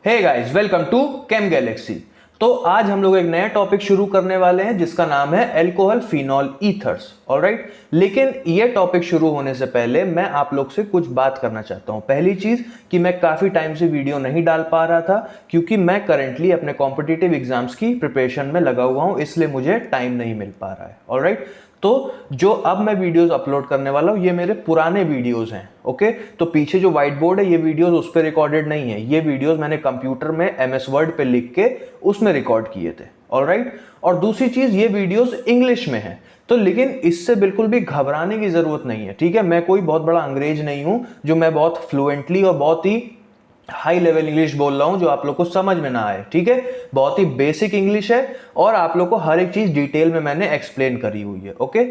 Hey guys, welcome to Chem Galaxy. तो आज हम लोग एक नया टॉपिक शुरू करने वाले हैं जिसका नाम है अल्कोहल फिनॉल ईथर्स। ऑलराइट, लेकिन ये टॉपिक शुरू होने से पहले मैं आप लोग से कुछ बात करना चाहता हूँ। पहली चीज कि मैं काफी टाइम से वीडियो नहीं डाल पा रहा था क्योंकि मैं करंटली अपने कॉम्पिटिटिव एग्जाम्स की प्रिपरेशन में लगा हुआ हूँ, इसलिए मुझे टाइम नहीं मिल पा रहा है। ऑलराइट, तो जो अब मैं वीडियोस अपलोड करने वाला हूँ ये मेरे पुराने वीडियोस हैं। ओके, तो पीछे जो व्हाइट बोर्ड है ये वीडियोस उस पर रिकॉर्डेड नहीं है, ये वीडियोस मैंने कंप्यूटर में MS वर्ड पे लिख के उसमें रिकॉर्ड किए थे। ऑलराइट, और दूसरी चीज ये वीडियोस इंग्लिश में है, तो लेकिन इससे बिल्कुल भी घबराने की जरूरत नहीं है। ठीक है, मैं कोई बहुत बड़ा अंग्रेज नहीं हूं जो मैं बहुत फ्लुएंटली और बहुत ही हाई लेवल इंग्लिश बोल रहा हूं जो आप लोग को समझ में ना आए। ठीक है, बहुत ही बेसिक इंग्लिश है और आप लोग को हर एक चीज डिटेल में मैंने एक्सप्लेन करी हुई है। ओके,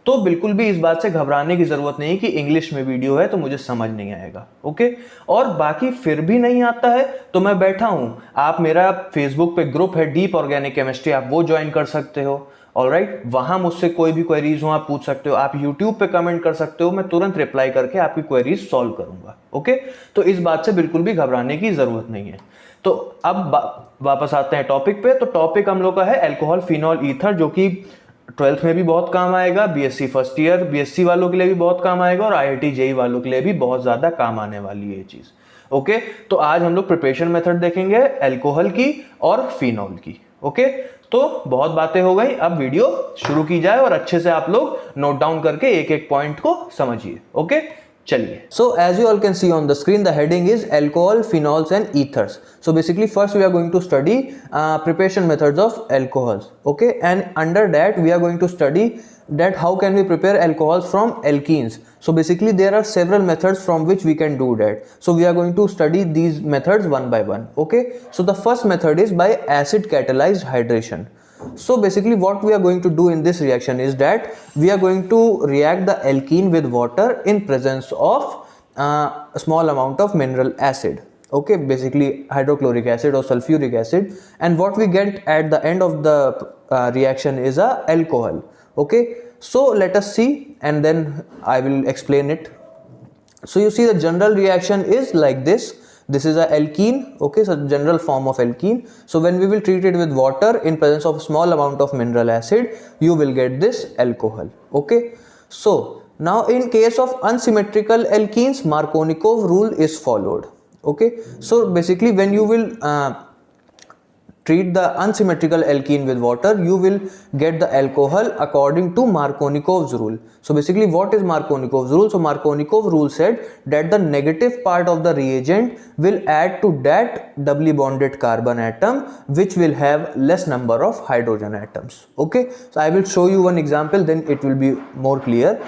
तो बिल्कुल भी इस बात से घबराने की जरूरत नहीं कि इंग्लिश में वीडियो है तो मुझे समझ नहीं आएगा। ओके, और बाकी फिर भी नहीं आता है तो मैं बैठा हूं, आप मेरा फेसबुक पे ग्रुप है डीप ऑर्गेनिक केमिस्ट्री, आप वो ज्वाइन कर सकते हो। ऑलराइट, वहां मुझसे कोई भी क्वेरीज हो आप पूछ सकते हो, आप यूट्यूब पे कमेंट कर सकते हो, मैं तुरंत रिप्लाई करके आपकी क्वेरीज सॉल्व करूंगा। ओके, तो इस बात से बिल्कुल भी घबराने की जरूरत नहीं है। तो अब वापस आते हैं टॉपिक पे। तो टॉपिक हम लोग का है अल्कोहल फिनॉल ईथर, जो कि 12th में भी बहुत काम आएगा, BSc फर्स्ट ईयर BSc वालों के लिए भी बहुत काम आएगा और IIT JEE वालों के लिए भी बहुत ज्यादा काम आने वाली है ये चीज। ओके, तो आज हम लोग प्रिपरेशन मेथड देखेंगे अल्कोहल की और फिनॉल की। ओके, तो बहुत बातें हो गई, अब वीडियो शुरू की जाए और अच्छे से आप लोग नोट डाउन करके एक एक पॉइंट को समझिए। ओके, चलिए। So as you all can see on the screen, the heading is alcohol phenols and ethers. So basically first we are going to study preparation methods of alcohols. Okay, and under that we are going to study that how can we prepare alcohols from alkenes. So basically there are several methods from which we can do that, so we are going to study these methods one by one. Okay, so the first method is by acid catalyzed hydration. So basically what we are going to do in this reaction is that we are going to react the alkene with water in presence of a small amount of mineral acid. Okay, basically hydrochloric acid or sulfuric acid, and what we get at the end of the reaction is a alcohol. Okay, so let us see and then I will explain it. So you see the general reaction is like this. This is a alkene. Okay, so general form of alkene. So when we will treat it with water in presence of small amount of mineral acid, you will get this alcohol. Okay, so now in case of unsymmetrical alkenes, Markovnikov rule is followed. Okay, so basically when you will treat the unsymmetrical alkene with water, you will get the alcohol according to Markovnikov's rule. So basically what is Markovnikov's rule? So Markovnikov rule said that the negative part of the reagent will add to that doubly bonded carbon atom which will have less number of hydrogen atoms. Okay, so I will show you one example, then it will be more clear.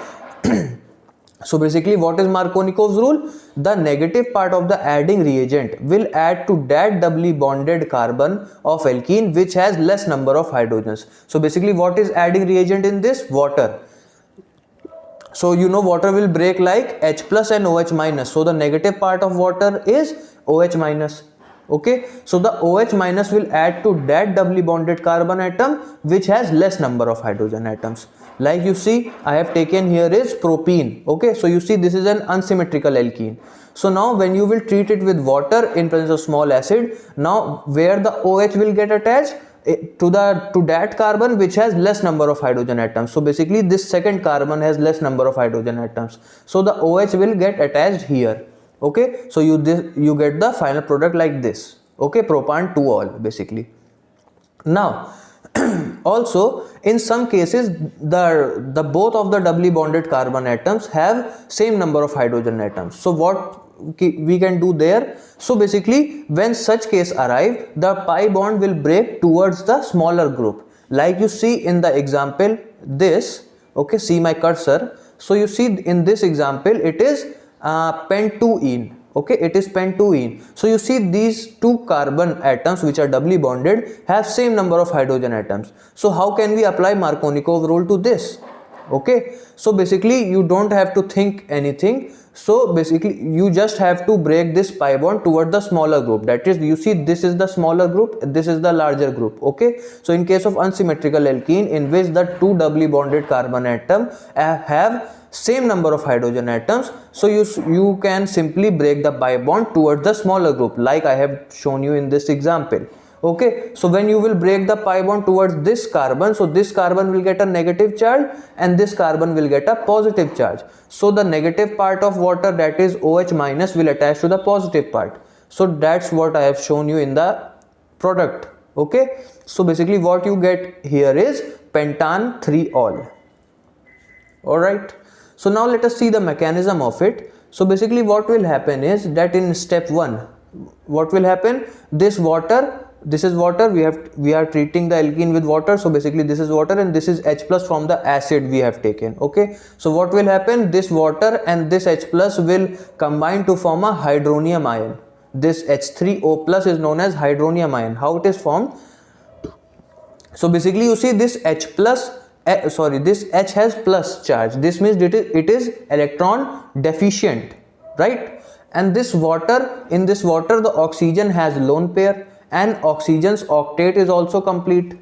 So basically what is Markovnikov's rule? The negative part of the adding reagent will add to that doubly bonded carbon of alkene which has less number of hydrogens. So basically what is adding reagent in this? Water. So you know water will break like H plus and OH minus. So the negative part of water is OH minus. Okay, so the OH minus will add to that doubly bonded carbon atom which has less number of hydrogen atoms. Like you see, I have taken here is propene. Okay, so you see this is an unsymmetrical alkene. So now when you will treat it with water in presence of small acid, now where the OH will get attached to that carbon which has less number of hydrogen atoms. So basically this second carbon has less number of hydrogen atoms, so the OH will get attached here. Okay, so you get the final product like this. Okay, propan 2-ol basically. Now also in some cases the both of the doubly bonded carbon atoms have same number of hydrogen atoms. So what we can do there? So basically when such case arrive, the pi bond will break towards the smaller group, like you see in the example this. Okay, see my cursor. So you see in this example it is pent2ene. Okay, it is pent2ene. So you see these two carbon atoms which are doubly bonded have same number of hydrogen atoms. So how can we apply Markovnikov rule to this? Okay, so basically you don't have to think anything. So basically you just have to break this pi bond toward the smaller group. That is, you see this is the smaller group, this is the larger group. Okay, so in case of unsymmetrical alkene in which the two doubly bonded carbon atom have same number of hydrogen atoms, so you can simply break the pi bond towards the smaller group, like I have shown you in this example. Okay, so when you will break the pi bond towards this carbon, so this carbon will get a negative charge and this carbon will get a positive charge. So the negative part of water, that is OH minus, will attach to the positive part. So that's what I have shown you in the product. Okay, so basically what you get here is pentan 3-ol. Alright, so now let us see the mechanism of it. So basically what will happen is that in step 1, what will happen, this is water, we are treating the alkene with water, so basically this is water and this is H plus from the acid we have taken. Okay, so what will happen, this water and this H plus will combine to form a hydronium ion. This H3O plus is known as hydronium ion. How it is formed? So basically you see this H plus, this H has plus charge. This means it is electron deficient, right? And this water, in this water the oxygen has lone pair and oxygen's octet is also complete,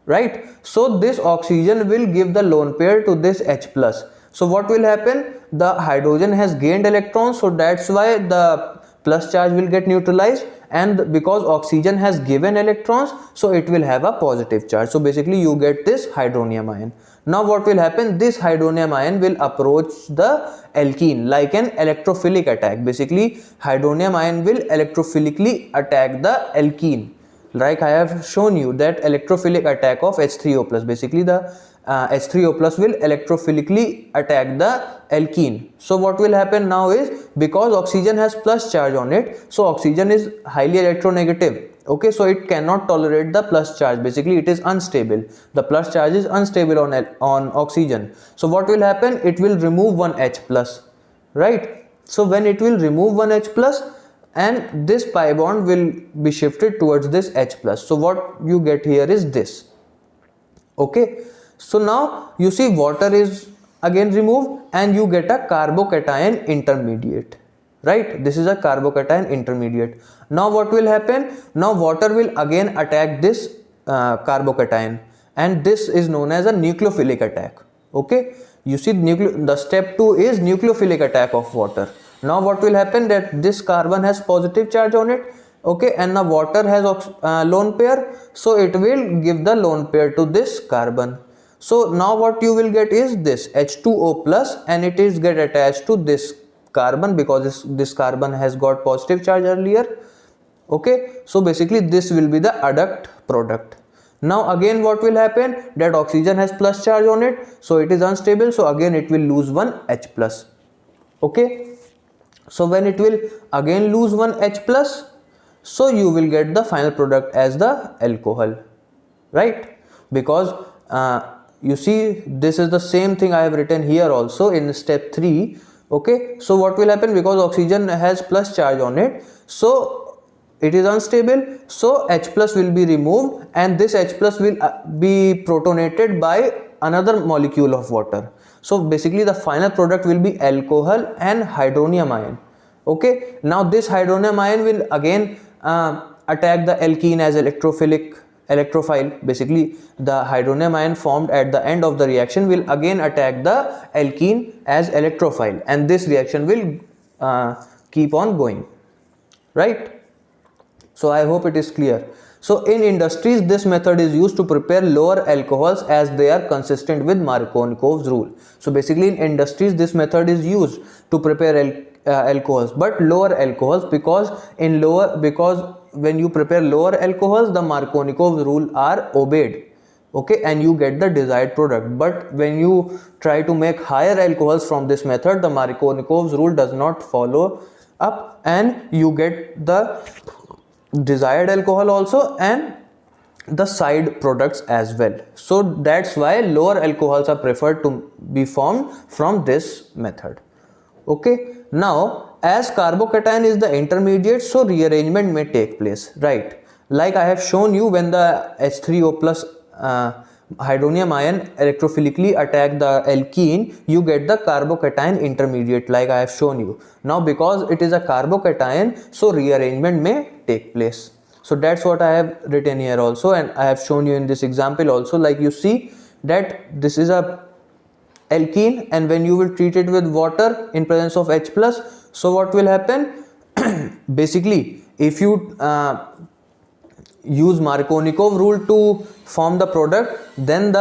right? So this oxygen will give the lone pair to this H plus. So what will happen, the hydrogen has gained electrons, so that's why the plus charge will get neutralized, and because oxygen has given electrons, so it will have a positive charge. So basically you get this hydronium ion. Now what will happen, this hydronium ion will approach the alkene like an electrophilic attack. Basically hydronium ion will electrophilically attack the alkene, like I have shown you that electrophilic attack of H3O plus. Basically the H3O plus will electrophilically attack the alkene. So what will happen now is, because oxygen has plus charge on it, so oxygen is highly electronegative. Okay, so it cannot tolerate the plus charge. Basically it is unstable, the plus charge is unstable on oxygen. So what will happen, it will remove one H plus, right? So when it will remove one H plus, and this pi bond will be shifted towards this H plus. So what you get here is this. Okay, so now you see water is again removed and you get a carbocation intermediate, right? This is a carbocation intermediate. Now what will happen, now water will again attack this carbocation, and this is known as a nucleophilic attack. Okay, you see the step 2 is nucleophilic attack of water. Now what will happen, that this carbon has positive charge on it, okay, and the water has lone pair, so it will give the lone pair to this carbon. So now what you will get is this H2O plus, and it is get attached to this carbon because this carbon has got positive charge earlier. Okay, so basically this will be the adduct product. Now again what will happen, that oxygen has plus charge on it, so it is unstable, so again it will lose one H plus. Okay, so when it will again lose one H plus, so you will get the final product as the alcohol, right? Because you see this is the same thing I have written here also in step 3. Okay, so what will happen, because oxygen has plus charge on it, so it is unstable, so H plus will be removed and this H plus will be protonated by another molecule of water. So basically the final product will be alcohol and hydronium ion. Okay, now this hydronium ion will again attack the alkene as electrophile. Basically the hydronium ion formed at the end of the reaction will again attack the alkene as electrophile, and this reaction will keep on going, right? So I hope it is clear. So in industries this method is used to prepare lower alcohols as they are consistent with Markovnikov's rule. So basically in industries this method is used to prepare alcohols, but lower alcohols, because when you prepare lower alcohols the Markovnikov's rule are obeyed, okay, and you get the desired product. But when you try to make higher alcohols from this method, the Markovnikov's rule does not follow up and you get the desired alcohol also and the side products as well. So that's why lower alcohols are preferred to be formed from this method. Okay, now as carbocation is the intermediate, so rearrangement may take place, right? Like I have shown you, when the H3O plus hydronium ion electrophilically attack the alkene, you get the carbocation intermediate, like I have shown you. Now because it is a carbocation, so rearrangement may take place. So that's what I have written here also, and I have shown you in this example also. Like you see that this is a alkene, and when you will treat it with water in presence of H plus, so what will happen? Basically, if you use Markovnikov rule to form the product, then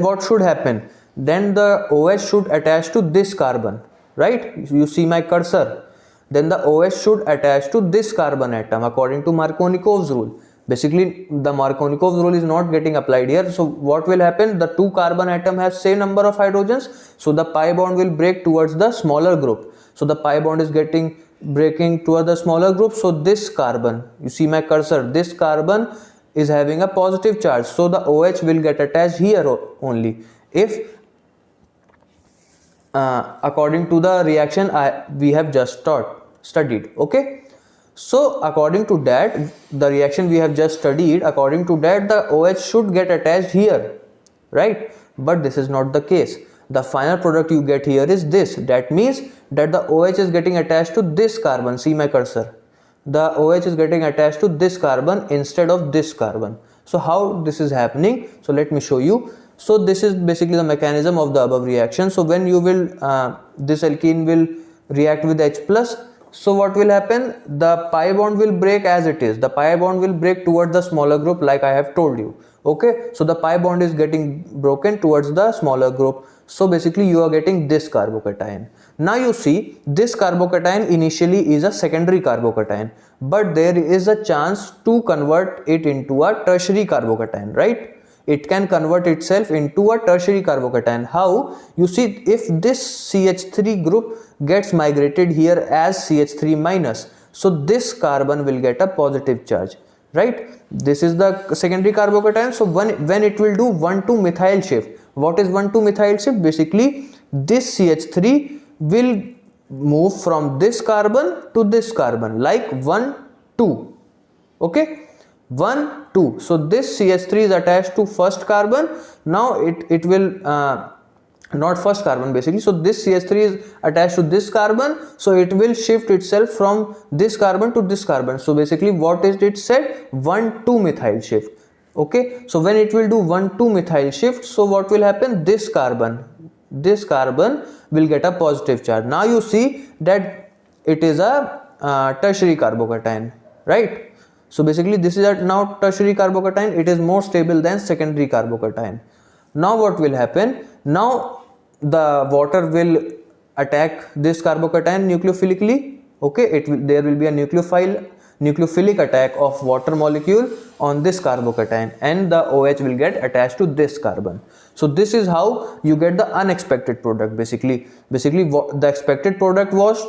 what should happen? Then the OH should attach to this carbon, right? You see my cursor. Then the OH should attach to this carbon atom according to Markovnikov's rule. Basically, the Markovnikov's rule is not getting applied here. So what will happen? The two carbon atom has same number of hydrogens. So the pi bond will break towards the smaller group. So the pi bond is breaking toward the smaller group. So this carbon, you see my cursor, this carbon is having a positive charge. So the OH will get attached here only. If according to the reaction we have just studied. Okay, so according to that, the reaction we have just studied, according to that the OH should get attached here, right? But this is not the case. The final product you get here is this. That means that the OH is getting attached to this carbon. See my cursor, the OH is getting attached to this carbon instead of this carbon. So how this is happening? So let me show you. So this is basically the mechanism of the above reaction. So when you will this alkene will react with H plus, so what will happen? The pi bond will break as it is. The pi bond will break towards the smaller group, like I have told you. Okay, so the pi bond is getting broken towards the smaller group. So basically you are getting this carbocation. Now you see, this carbocation initially is a secondary carbocation, but there is a chance to convert it into a tertiary carbocation, right? It can convert itself into a tertiary carbocation. How? You see, if this CH3 group gets migrated here as CH3 minus, so this carbon will get a positive charge, right? This is the secondary carbocation. So when it will do 1,2 methyl shift. What is 1,2 methyl shift? Basically, this CH3 will move from this carbon to this carbon, like 1, 2. Okay, 1, 2. So this CH3 is attached to first carbon. Now it will not first carbon basically. So this CH3 is attached to this carbon. So it will shift itself from this carbon to this carbon. So basically what is it said? 1,2 methyl shift. Okay. So when it will do 1,2 methyl shift, so what will happen? This carbon will get a positive charge. Now you see that it is a tertiary carbocation, right? So basically this is a now tertiary carbocation. It is more stable than secondary carbocation. Now what will happen? Now the water will attack this carbocation nucleophilically. Okay, there will be a nucleophilic attack of water molecule on this carbocation, and the OH will get attached to this carbon. So this is how you get the unexpected product. Basically what the expected product was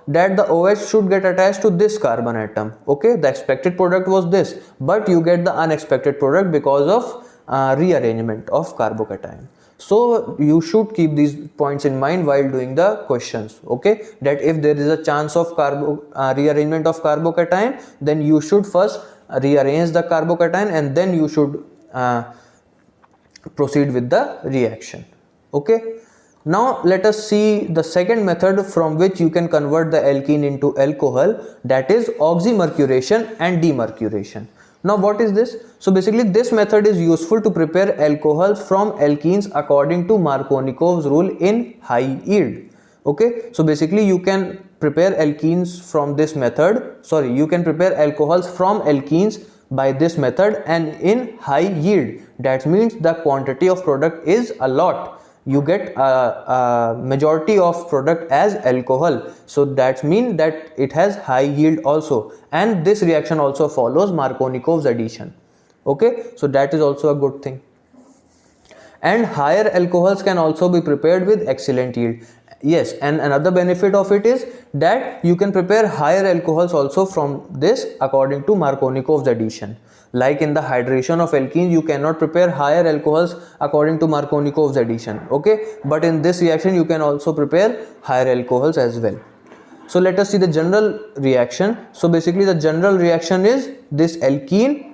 that the OH should get attached to this carbon atom. Okay, the expected product was this, but you get the unexpected product because of rearrangement of carbocation. So you should keep these points in mind while doing the questions. Okay, that if there is a chance of rearrangement of carbocation, then you should first rearrange the carbocation and then you should proceed with the reaction. Okay, now let us see the second method from which you can convert the alkene into alcohol, that is oxymercuration and demercuration. Now what is this? So basically this method is useful to prepare alcohols from alkenes according to Markovnikov's rule in high yield. Okay, so basically you can prepare alkenes from this method. You can prepare alcohols from alkenes by this method and in high yield. That means the quantity of product is a lot. You get a majority of product as alcohol. So that means that it has high yield also. And this reaction also follows Markovnikov's addition. Okay, so that is also a good thing. And higher alcohols can also be prepared with excellent yield. Yes, and another benefit of it is that you can prepare higher alcohols also from this according to Markovnikov's addition. Like in the hydration of alkenes, you cannot prepare higher alcohols according to Markovnikov's addition. Okay, but in this reaction you can also prepare higher alcohols as well. So let us see the general reaction. So basically the general reaction is this alkene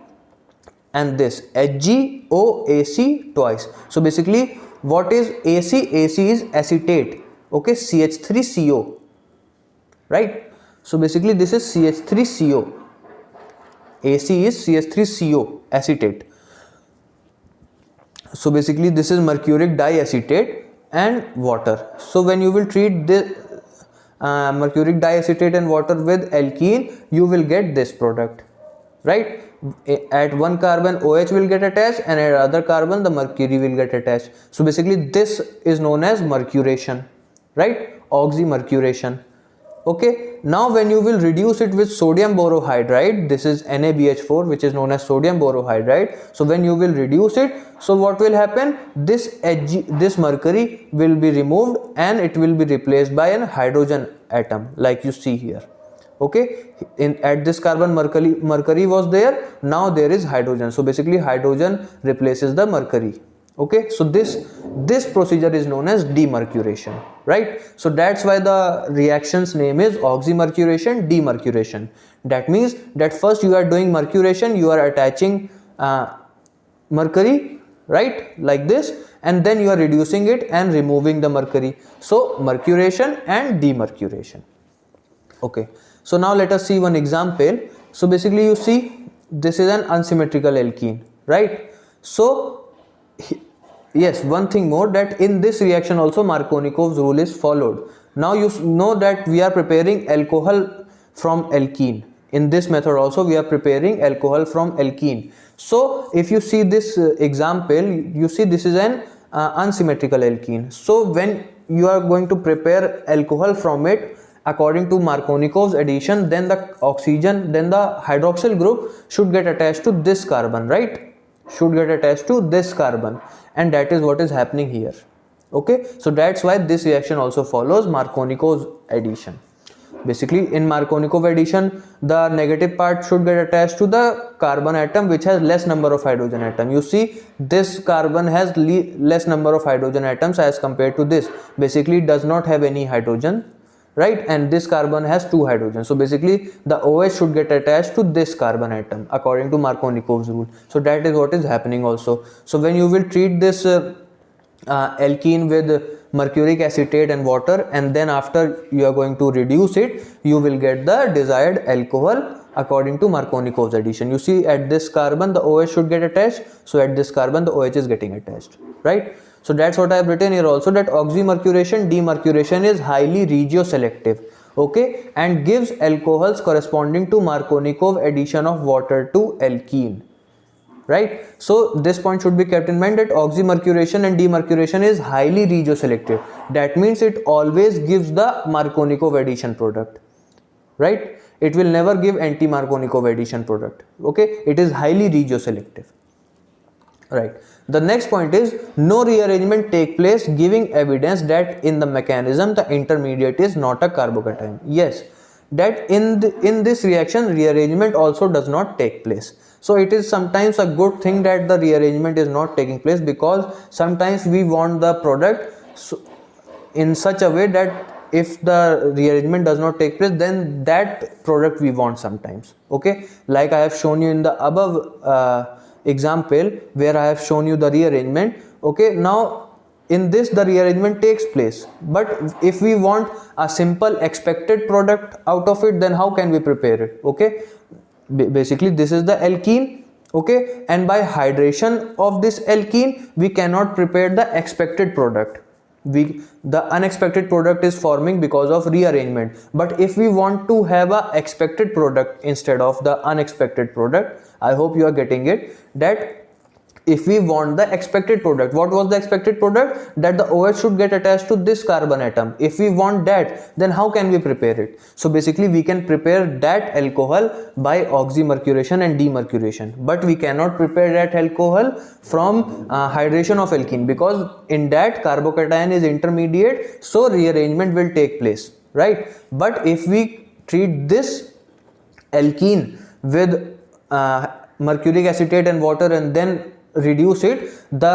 and this HgOAc twice. So basically what is AC? AC is acetate. Okay, CH3CO, right? So basically this is CH3CO. AC is CH3CO, acetate. So basically this is mercuric diacetate and water. So when you will treat this mercuric diacetate and water with alkene, you will get this product, right? At one carbon OH will get attached and at other carbon the mercury will get attached. So basically this is known as mercuration, right? Oxymercuration. Okay, now when you will reduce it with sodium borohydride, this is NaBH4, which is known as sodium borohydride. So when you will reduce it, so what will happen? This mercury will be removed and it will be replaced by an hydrogen atom, like you see here. Okay, at this carbon mercury was there, now there is hydrogen. So basically hydrogen replaces the mercury. Okay, so this procedure is known as demercuration, right? So that's why the reaction's name is oxymercuration, demercuration. That means that first you are doing mercuration, you are attaching mercury, right, like this, and then you are reducing it and removing the mercury. So mercuration and demercuration. Okay, so now let us see one example. So basically you see this is an unsymmetrical alkene, right? So yes, one thing more, that in this reaction also Markovnikov's rule is followed. Now you know that we are preparing alcohol from alkene. In this method also we are preparing alcohol from alkene. So if you see this example, you see this is an unsymmetrical alkene. So when you are going to prepare alcohol from it according to Markovnikov's addition, then the oxygen, then the hydroxyl group should get attached to this carbon, right? Should get attached to this carbon, and that is what is happening here. Okay, so that's why this reaction also follows Markovnikov's addition. Basically in Markovnikov addition, the negative part should get attached to the carbon atom which has less number of hydrogen atom. You see this carbon has less number of hydrogen atoms as compared to this. Basically it does not have any hydrogen, right? And this carbon has 2 hydrogens. So basically the OH should get attached to this carbon atom according to Markovnikov's rule. So that is what is happening also. So when you will treat this alkene with mercuric acetate and water, and then after you are going to reduce it, you will get the desired alcohol according to Markovnikov's addition. You see at this carbon the OH should get attached, so at this carbon the OH is getting attached, right? So that's what I have written here also, that oxymercuration, demercuration is highly regioselective, okay, and gives alcohols corresponding to Markovnikov addition of water to alkene, right? So this point should be kept in mind, that oxymercuration and demercuration is highly regioselective. That means it always gives the Markovnikov addition product, right? It will never give anti-Markovnikov addition product, okay? It is highly regioselective, right? The next point is no rearrangement take place, giving evidence that in the mechanism the intermediate is not a carbocation. Yes, that in this reaction rearrangement also does not take place. So it is sometimes a good thing that the rearrangement is not taking place, because sometimes we want the product in such a way that if the rearrangement does not take place, then that product we want sometimes, okay? Like I have shown you in the above example where I have shown you the rearrangement, okay? Now in this the rearrangement takes place, but if we want a simple expected product out of it, then how can we prepare it? Okay, basically this is the alkene, okay, and by hydration of this alkene we cannot prepare the expected product. The unexpected product is forming because of rearrangement. But if we want to have a expected product instead of the unexpected product, I hope you are getting it, that if we want the expected product, what was the expected product? That the OH should get attached to this carbon atom. If we want that, then how can we prepare it? So basically we can prepare that alcohol by oxymercuration and demercuration, but we cannot prepare that alcohol from hydration of alkene, because in that carbocation is intermediate, so rearrangement will take place, right? But if we treat this alkene with mercuric acetate and water and then reduce it, the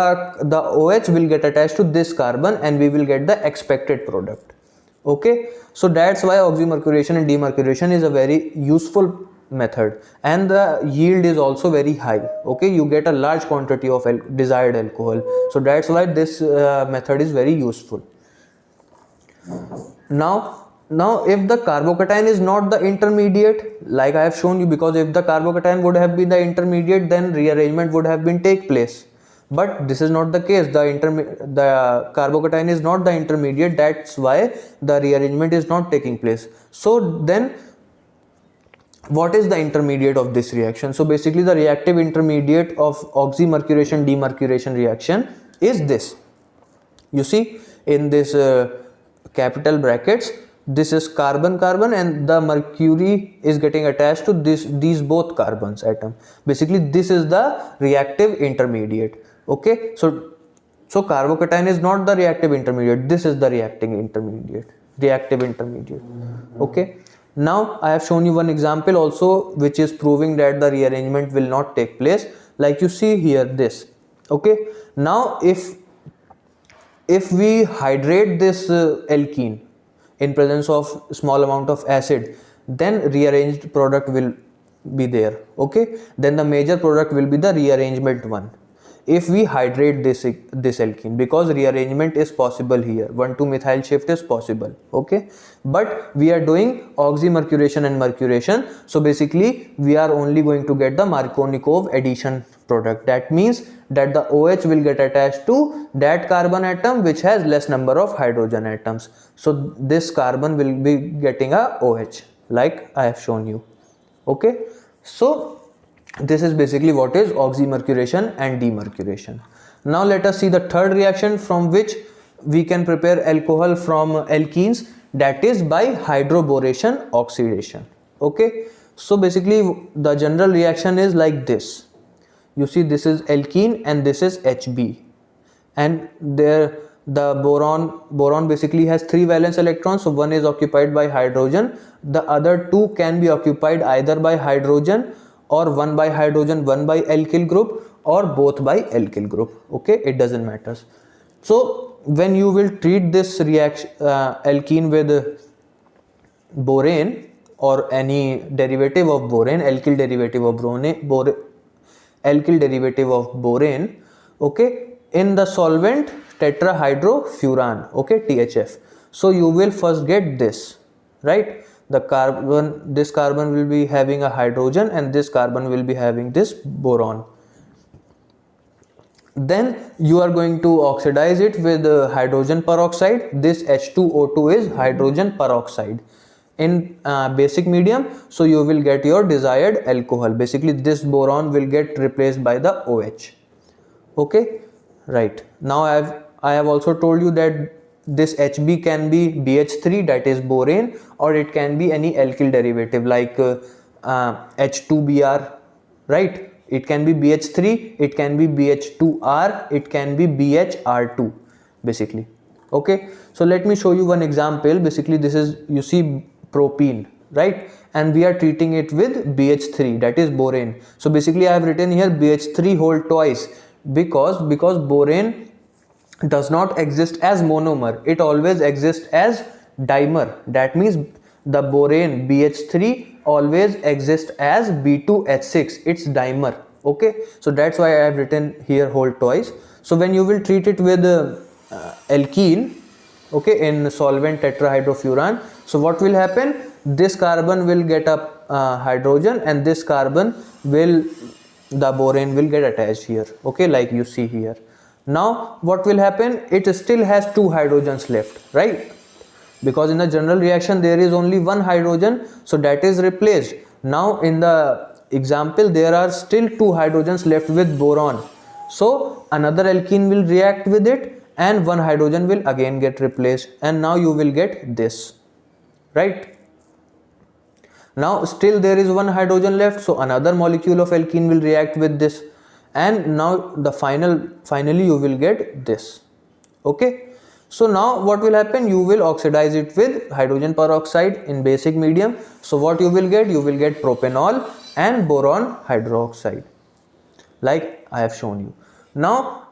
OH will get attached to this carbon and we will get the expected product, okay? So that's why oxymercuration and demercuration is a very useful method, and the yield is also very high, okay? You get a large quantity of desired alcohol, so that's why this method is very useful. Now if the carbocation is not the intermediate, like I have shown you, because if the carbocation would have been the intermediate, then rearrangement would have been take place. But this is not the case. The carbocation is not the intermediate. That's why the rearrangement is not taking place. So then what is the intermediate of this reaction? So basically the reactive intermediate of oxymercuration demercuration reaction is this. You see in this capital brackets, this is carbon carbon, and the mercury is getting attached to these both carbons atom. Basically this is the reactive intermediate. Okay, so carbocation is not the reactive intermediate, this is the reactive intermediate. Okay, now I have shown you one example also which is proving that the rearrangement will not take place, like you see here this. Okay, now if we hydrate this alkene in presence of small amount of acid, then rearranged product will be there. Okay, then the major product will be the rearrangement one if we hydrate this alkene, because rearrangement is possible here, 1,2 methyl shift is possible. Okay, but we are doing oxymercuration and mercuration, so basically we are only going to get the Markovnikov addition product. That means that the OH will get attached to that carbon atom which has less number of hydrogen atoms. So this carbon will be getting a OH, like I have shown you. Okay, so this is basically what is oxymercuration and demercuration. Now let us see the third reaction from which we can prepare alcohol from alkenes, that is by hydroboration oxidation. Okay, so basically the general reaction is like this. You see this is alkene and this is HB, and there the boron basically has 3 valence electrons, so one is occupied by hydrogen, the other 2 can be occupied either by hydrogen or 1 by hydrogen, 1 by alkyl group, or both by alkyl group. Okay, it doesn't matter. So when you will treat this reaction alkene with borane or any derivative of borane, alkyl derivative of borane, okay, in the solvent tetrahydrofuran, okay, THF, so you will first get this, right? This carbon will be having a hydrogen and this carbon will be having this boron. Then you are going to oxidize it with hydrogen peroxide. This H2O2 is hydrogen peroxide in basic medium, so you will get your desired alcohol. Basically this boron will get replaced by the OH. Okay, right. Now I have also told you that this HB can be BH3, that is borane, or it can be any alkyl derivative like H2Br, right? It can be BH3, it can be BH2R, it can be BHR2 basically. Okay, so let me show you one example. Basically this is, you see, propene, right? And we are treating it with BH3, that is borane. So basically I have written here BH3 whole twice because borane does not exist as monomer, it always exists as dimer. That means the borane BH3 always exists as B2H6, it's dimer. Okay, so that's why I have written here whole twice. So when you will treat it with alkene, okay, in solvent tetrahydrofuran, so what will happen? This carbon will get up hydrogen and this carbon will, the borane will get attached here. Okay, like you see here. Now what will happen? It still has 2 hydrogens left, right? Because in the general reaction there is only 1 hydrogen, so that is replaced. Now in the example there are still 2 hydrogens left with boron, so another alkene will react with it and 1 hydrogen will again get replaced, and now you will get this, right? Now still there is 1 hydrogen left, so another molecule of alkene will react with this, and now the finally you will get this. Okay, so now what will happen? You will oxidize it with hydrogen peroxide in basic medium. So what you will get? You will get propanol and boron hydroxide, like I have shown you. Now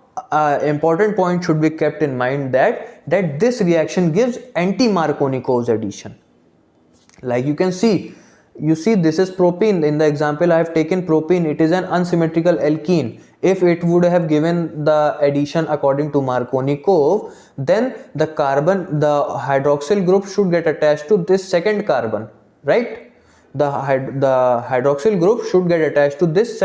important point should be kept in mind that this reaction gives anti-Markovnikov's addition. Like you can see, this is propene. In the example I have taken propene, it is an unsymmetrical alkene. If it would have given the addition according to Markovnikov, then the hydroxyl group should get attached to this second carbon, right? The hydroxyl group should get attached to this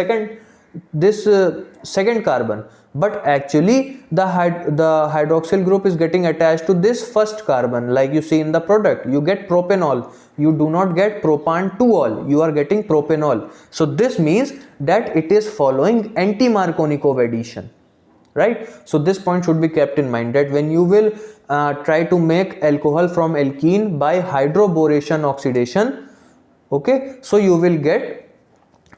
second carbon, but actually the hydroxyl group is getting attached to this first carbon. Like you see in the product, you get propanol, you do not get propan-2-ol, you are getting propanol. So this means that it is following anti-Markovnikov addition, right? So this point should be kept in mind, that when you will try to make alcohol from alkene by hydroboration oxidation, okay, so you will get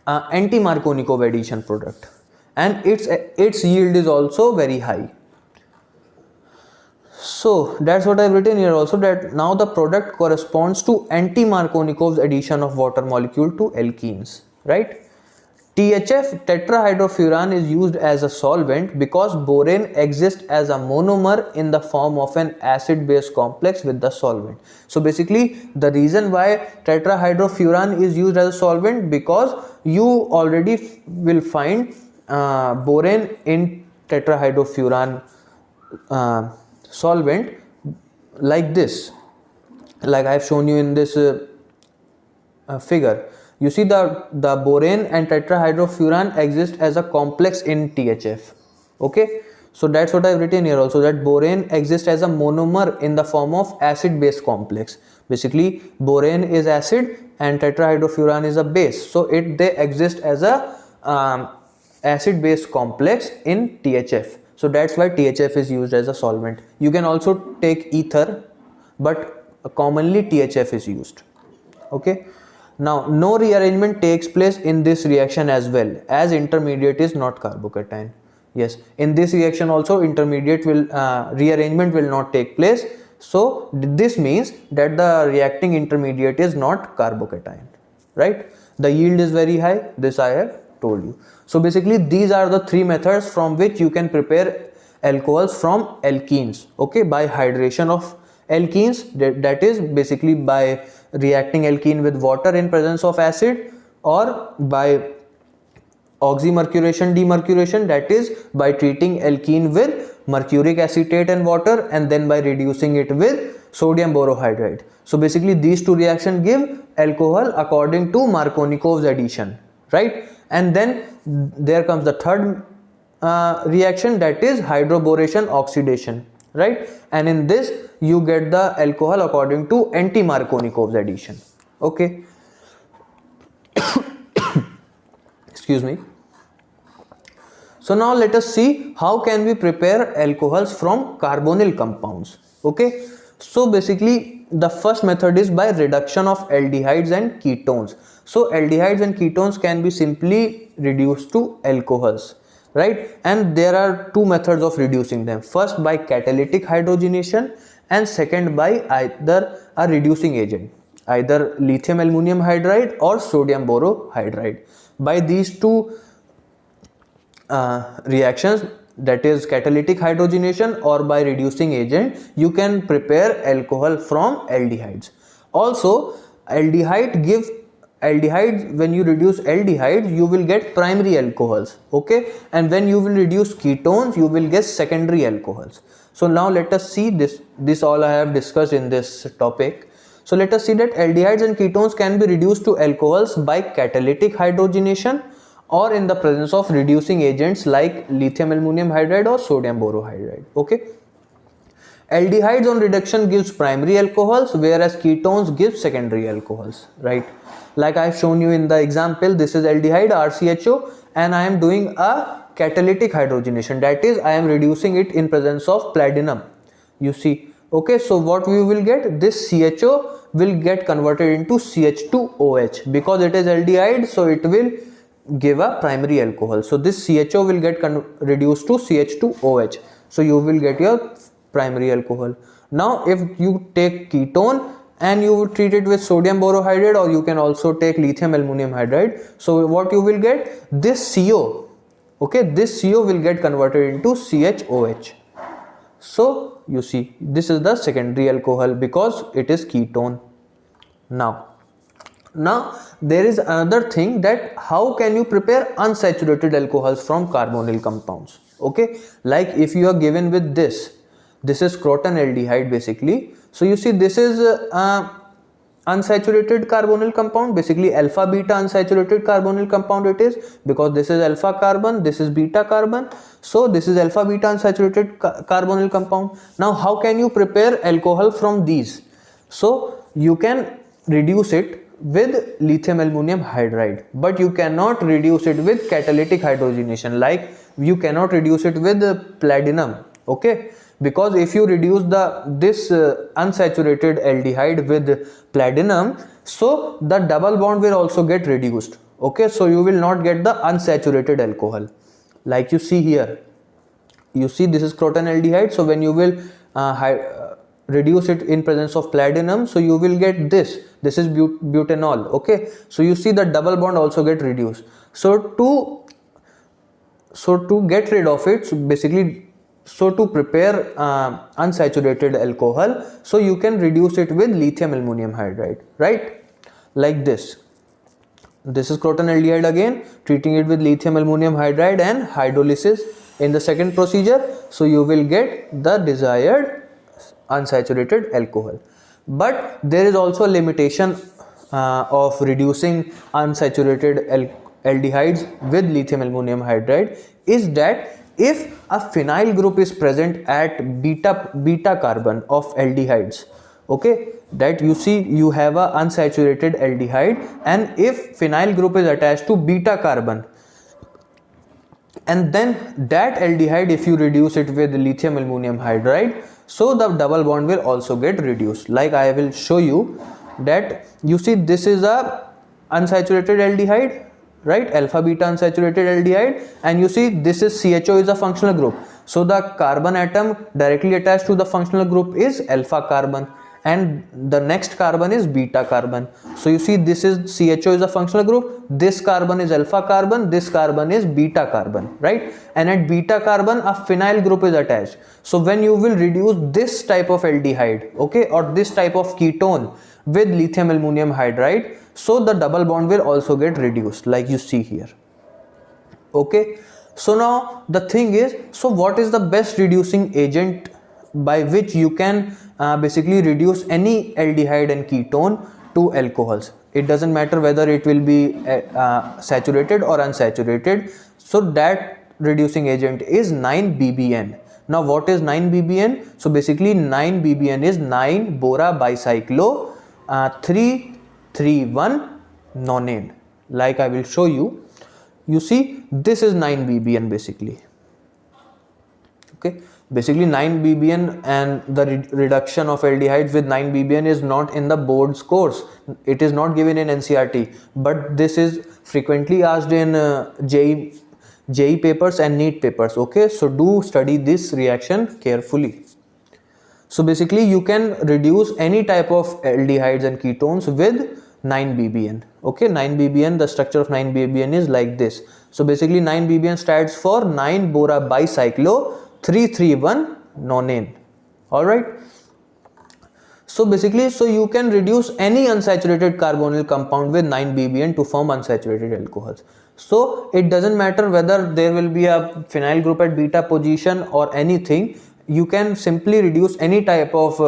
anti-Markovnikov addition product, and its yield is also very high. So that's what I've written here also, that now the product corresponds to anti-Markovnikov's addition of water molecule to alkenes, right? THF, tetrahydrofuran, is used as a solvent because borane exists as a monomer in the form of an acid-base complex with the solvent. So basically the reason why tetrahydrofuran is used as a solvent, because you already will find borane in tetrahydrofuran solvent like this, like I have shown you in this figure. You see the borane and tetrahydrofuran exist as a complex in THF, okay? So that's what I've written here also, that borane exists as a monomer in the form of acid base complex. Basically borane is acid and tetrahydrofuran is a base, so they exist as a acid base complex in THF. So that's why THF is used as a solvent. You can also take ether, but commonly THF is used, okay? Now no rearrangement takes place in this reaction as well, as intermediate is not carbocation. Yes, in this reaction also intermediate will rearrangement will not take place. So this means that the reacting intermediate is not carbocation, right? The yield is very high, this I have told you. So basically these are the three methods from which you can prepare alcohols from alkenes, okay, by hydration of alkenes, that is basically by reacting alkene with water in presence of acid, or by oxymercuration demercuration, that is by treating alkene with mercuric acetate and water and then by reducing it with sodium borohydride. So basically these two reactions give alcohol according to Markovnikov's addition, right? And then there comes the third reaction, that is hydroboration oxidation, right? And in this you get the alcohol according to anti-Markovnikov's addition, okay? Excuse me. So now let us see how can we prepare alcohols from carbonyl compounds, okay? So basically the first method is by reduction of aldehydes and ketones. So aldehydes and ketones can be simply reduced to alcohols, right? And there are two methods of reducing them. First by catalytic hydrogenation, and second by either a reducing agent, either lithium aluminum hydride or sodium borohydride. By these two reactions, that is catalytic hydrogenation or by reducing agent, you can prepare alcohol from aldehydes. Also aldehydes, when you reduce aldehydes you will get primary alcohols, okay, and when you will reduce ketones you will get secondary alcohols. So now let us see this all I have discussed in this topic. So let us see that aldehydes and ketones can be reduced to alcohols by catalytic hydrogenation or in the presence of reducing agents like lithium aluminum hydride or sodium borohydride, okay? Aldehydes on reduction gives primary alcohols, whereas ketones give secondary alcohols, right? Like I have shown you in the example, this is aldehyde RCHO and I am doing a catalytic hydrogenation, that is I am reducing it in presence of platinum, you see, okay? So what we will get, this CHO will get converted into CH2OH because it is aldehyde, so it will give a primary alcohol. So this CHO will get reduced to CH2OH, so you will get your primary alcohol. Now if you take ketone and you treat it with sodium borohydride, or you can also take lithium aluminum hydride, so what you will get, this CO, okay, this CO will get converted into CHOH. So you see this is the secondary alcohol because it is ketone. Now there is another thing, that how can you prepare unsaturated alcohols from carbonyl compounds, okay? Like if you are given with this is crotonaldehyde basically. So you see this is a unsaturated carbonyl compound, basically alpha beta unsaturated carbonyl compound it is, because this is alpha carbon, this is beta carbon, so this is alpha beta unsaturated carbonyl compound. Now how can you prepare alcohol from these? So you can reduce it with lithium aluminum hydride, but you cannot reduce it with catalytic hydrogenation, like you cannot reduce it with platinum, okay? Because if you reduce this unsaturated aldehyde with platinum, so the double bond will also get reduced, okay? So you will not get the unsaturated alcohol. Like you see here, you see this is croton aldehyde, so when you will reduce it in presence of platinum, so you will get this is butanol, okay? So you see the double bond also get reduced. So to get rid of it, so to prepare unsaturated alcohol, so you can reduce it with lithium aluminum hydride, right? Like this is croton aldehyde again, treating it with lithium aluminum hydride and hydrolysis in the second procedure, so you will get the desired unsaturated alcohol. But there is also a limitation of reducing unsaturated aldehydes with lithium aluminum hydride, is that if a phenyl group is present at beta carbon of aldehydes, okay, that you see you have a unsaturated aldehyde, and if phenyl group is attached to beta carbon, and then that aldehyde, if you reduce it with lithium aluminum hydride, so the double bond will also get reduced. Like I will show you that, you see this is a unsaturated aldehyde, right, alpha beta unsaturated aldehyde, and you see this is CHO is a functional group, so the carbon atom directly attached to the functional group is alpha carbon, and the next carbon is beta carbon. So you see this is CHO is a functional group, this carbon is alpha carbon, this carbon is beta carbon, right? And at beta carbon a phenyl group is attached. So when you will reduce this type of aldehyde, okay, or this type of ketone with lithium aluminum hydride, so the double bond will also get reduced, like you see here, okay? So now the thing is, so what is the best reducing agent by which you can basically reduce any aldehyde and ketone to alcohols? It doesn't matter whether it will be saturated or unsaturated. So that reducing agent is 9-BBN. Now what is 9-BBN? So basically 9-BBN is 9-bora bicyclo 3,3,1-nonane. Like I will show you. You see this is 9-BBN basically, okay? Basically 9-BBN, and the reduction of aldehydes with 9-BBN is not in the board's course. It is not given in NCERT, but this is frequently asked in JEE papers and NEET papers, okay? So do study this reaction carefully. So basically you can reduce any type of aldehydes and ketones with 9-BBN, okay? 9-BBN, the structure of 9-BBN is like this. So basically 9-BBN stands for 9-bora bicyclo 3,3,1-nonane. All right. So basically, so you can reduce any unsaturated carbonyl compound with 9-BBN to form unsaturated alcohols. So it doesn't matter whether there will be a phenyl group at beta position or anything. You can simply reduce any type of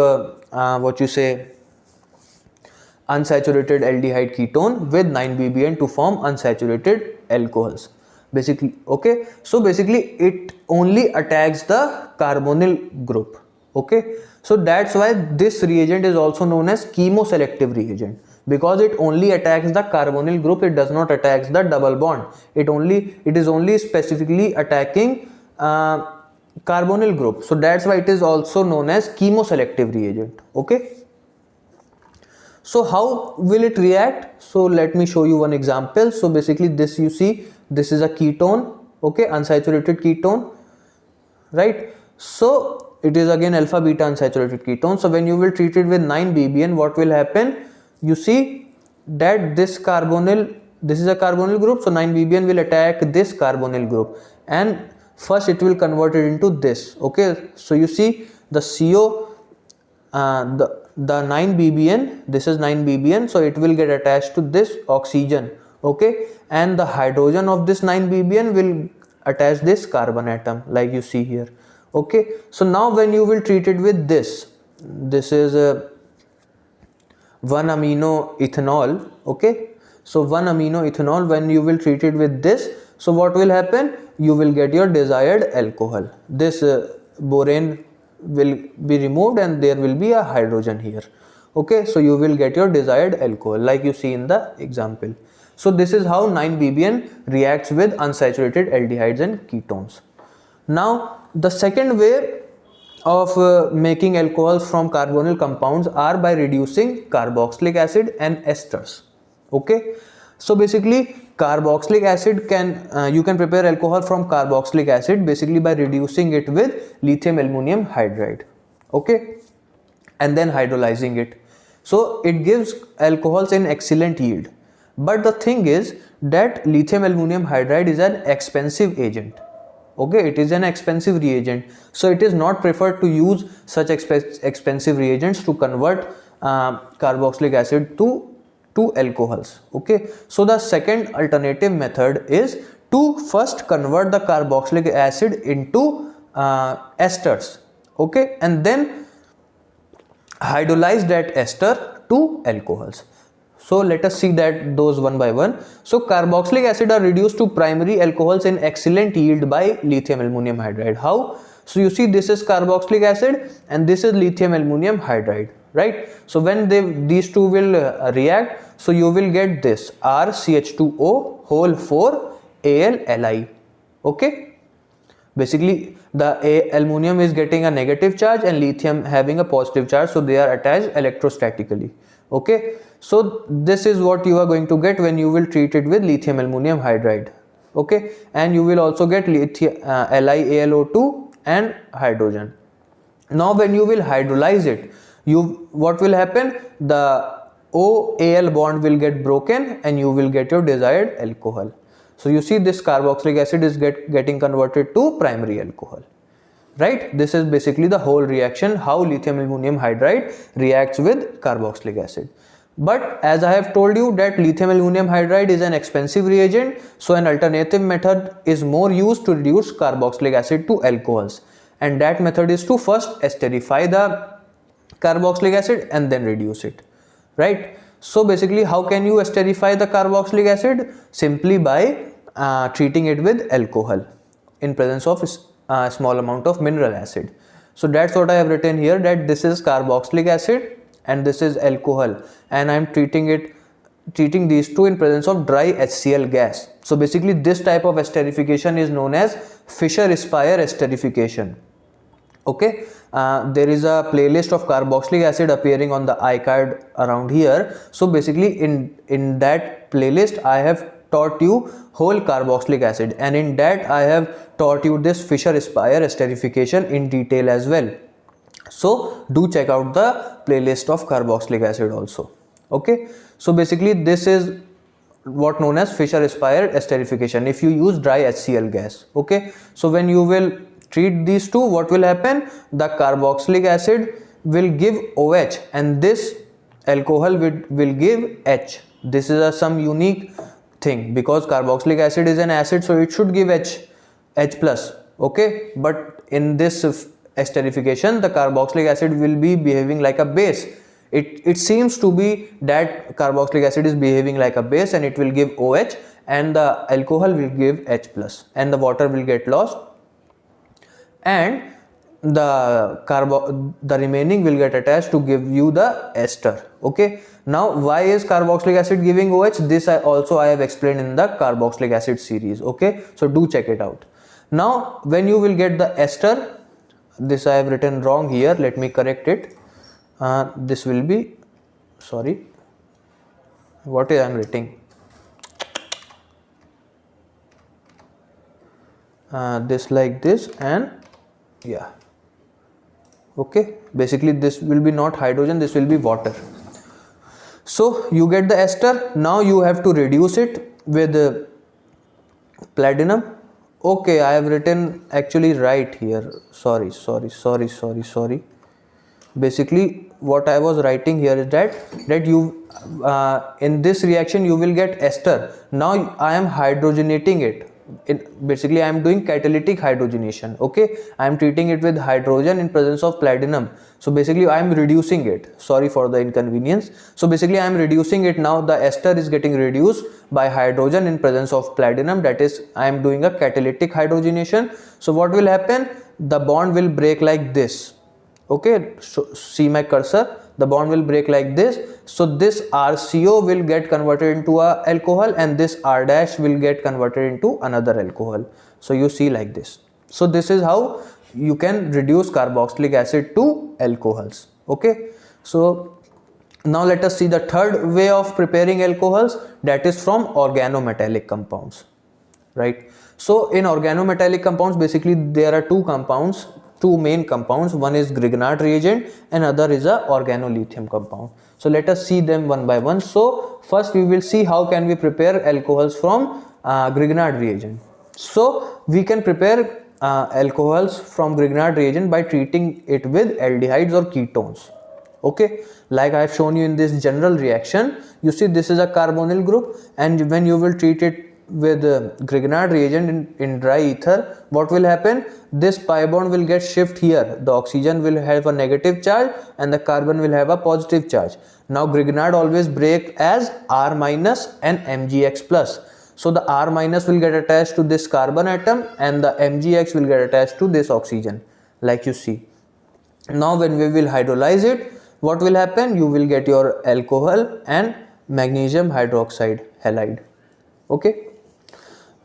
unsaturated aldehyde ketone with 9-BBN to form unsaturated alcohols. Basically, okay, so basically it only attacks the carbonyl group, okay? So that's why this reagent is also known as chemoselective reagent, because it only attacks the carbonyl group, it does not attack the double bond. It is only specifically attacking carbonyl group, so that's why it is also known as chemoselective reagent, okay? So how will it react? So let me show you one example. So basically this, you see, this is a ketone, okay, unsaturated ketone, right? So it is again alpha beta unsaturated ketone. So when you will treat it with 9-BBN, what will happen? You see that this is a carbonyl group, so 9-BBN will attack this carbonyl group, and first it will convert it into this, okay? So you see the CO, the 9-BBN, this is 9-BBN, so it will get attached to this oxygen, okay, and the hydrogen of this 9-BBN will attach this carbon atom, like you see here, okay? So now when you will treat it with this is 1 amino ethanol. Okay, so 1 amino ethanol, when you will treat it with this, so what will happen? You will get your desired alcohol. This borane will be removed and there will be a hydrogen here. Okay, so you will get your desired alcohol like you see in the example. So this is how 9-BBN reacts with unsaturated aldehydes and ketones. Now the second way of making alcohols from carbonyl compounds are by reducing carboxylic acid and esters. Okay, so basically carboxylic acid you can prepare alcohol from carboxylic acid basically by reducing it with lithium aluminum hydride. Okay, and then hydrolyzing it. So it gives alcohols in excellent yield. But the thing is that lithium aluminum hydride is an expensive agent. Okay, it is an expensive reagent, so it is not preferred to use such expensive reagents to convert carboxylic acid to alcohols. Okay, so the second alternative method is to first convert the carboxylic acid into esters. Okay, and then hydrolyze that ester to alcohols. So let us see that those one by one. So carboxylic acid are reduced to primary alcohols in excellent yield by lithium aluminum hydride. How? So you see this is carboxylic acid and this is lithium aluminum hydride, right? So when these two will react, so you will get this RCH2O whole 4 AlLi. Okay, basically the aluminum is getting a negative charge and lithium having a positive charge, so they are attached electrostatically. Okay, so this is what you are going to get when you will treat it with lithium aluminum hydride. Okay, and you will also get lithium LiAlO2 and hydrogen. Now when you will hydrolyze it, what will happen? The OAl bond will get broken and you will get your desired alcohol. So you see this carboxylic acid is getting converted to primary alcohol, right? This is basically the whole reaction, how lithium aluminum hydride reacts with carboxylic acid. But as I have told you that lithium aluminum hydride is an expensive reagent, so an alternative method is more used to reduce carboxylic acid to alcohols, and that method is to first esterify the carboxylic acid and then reduce it, right? So basically how can you esterify the carboxylic acid? Simply by treating it with alcohol in presence of a small amount of mineral acid. So that's what I have written here, that this is carboxylic acid and this is alcohol, and I am treating these two in presence of dry HCl gas. So basically this type of esterification is known as Fischer-Speier esterification. Okay, there is a playlist of carboxylic acid appearing on the iCard around here. So basically in that playlist I have taught you whole carboxylic acid, and in that I have taught you this Fischer-Speier esterification in detail as well. So do check out the playlist of carboxylic acid also. Okay, so basically this is what known as Fischer-Speier esterification if you use dry HCl gas. Okay, so when you will treat these two, what will happen? The carboxylic acid will give OH and this alcohol will give H. This is some unique thing because carboxylic acid is an acid, so it should give H plus. Okay, but in this esterification the carboxylic acid will be behaving like a base. It seems to be that carboxylic acid is behaving like a base and it will give OH and the alcohol will give H plus and the water will get lost and the remaining will get attached to give you the ester. Okay, now why is carboxylic acid giving OH? This I have explained in the carboxylic acid series. Okay, so do check it out. Now when you will get the ester, this I have written wrong here, let me correct it. This will be, sorry, what is I am writing? This like this and yeah. Okay, basically this will be not hydrogen, this will be water. So you get the ester. Now you have to reduce it with platinum. Okay, I have written actually right here, sorry. Basically what I was writing here is that you in this reaction you will get ester. Now I am hydrogenating it. basically I am doing catalytic hydrogenation. Okay, I am treating it with hydrogen in presence of platinum. So basically I am reducing it. Sorry for the inconvenience. So basically I am reducing it now. The ester is getting reduced by hydrogen in presence of platinum. That is, I am doing a catalytic hydrogenation. So what will happen? The bond will break like this. Okay, so see my cursor, the bond will break like this. So this RCO will get converted into a alcohol, and this R dash will get converted into another alcohol. So you see like this. So this is how you can reduce carboxylic acid to alcohols. Okay, so now let us see the third way of preparing alcohols, that is from organometallic compounds, right? So in organometallic compounds, basically there are two main compounds. One is Grignard reagent and other is a organolithium compound. So let us see them one by one. So first we will see how can we prepare alcohols from Grignard reagent. So we can prepare alcohols from Grignard reagent by treating it with aldehydes or ketones. Okay, like I have shown you in this general reaction, you see this is a carbonyl group, and when you will treat it with Grignard reagent in dry ether, what will happen? This pi bond will get shift here. The oxygen will have a negative charge and the carbon will have a positive charge. Now Grignard always break as R minus and MgX plus. So the R minus will get attached to this carbon atom and the MgX will get attached to this oxygen, like you see. Now when we will hydrolyze it, what will happen? You will get your alcohol and magnesium hydroxide halide. Okay.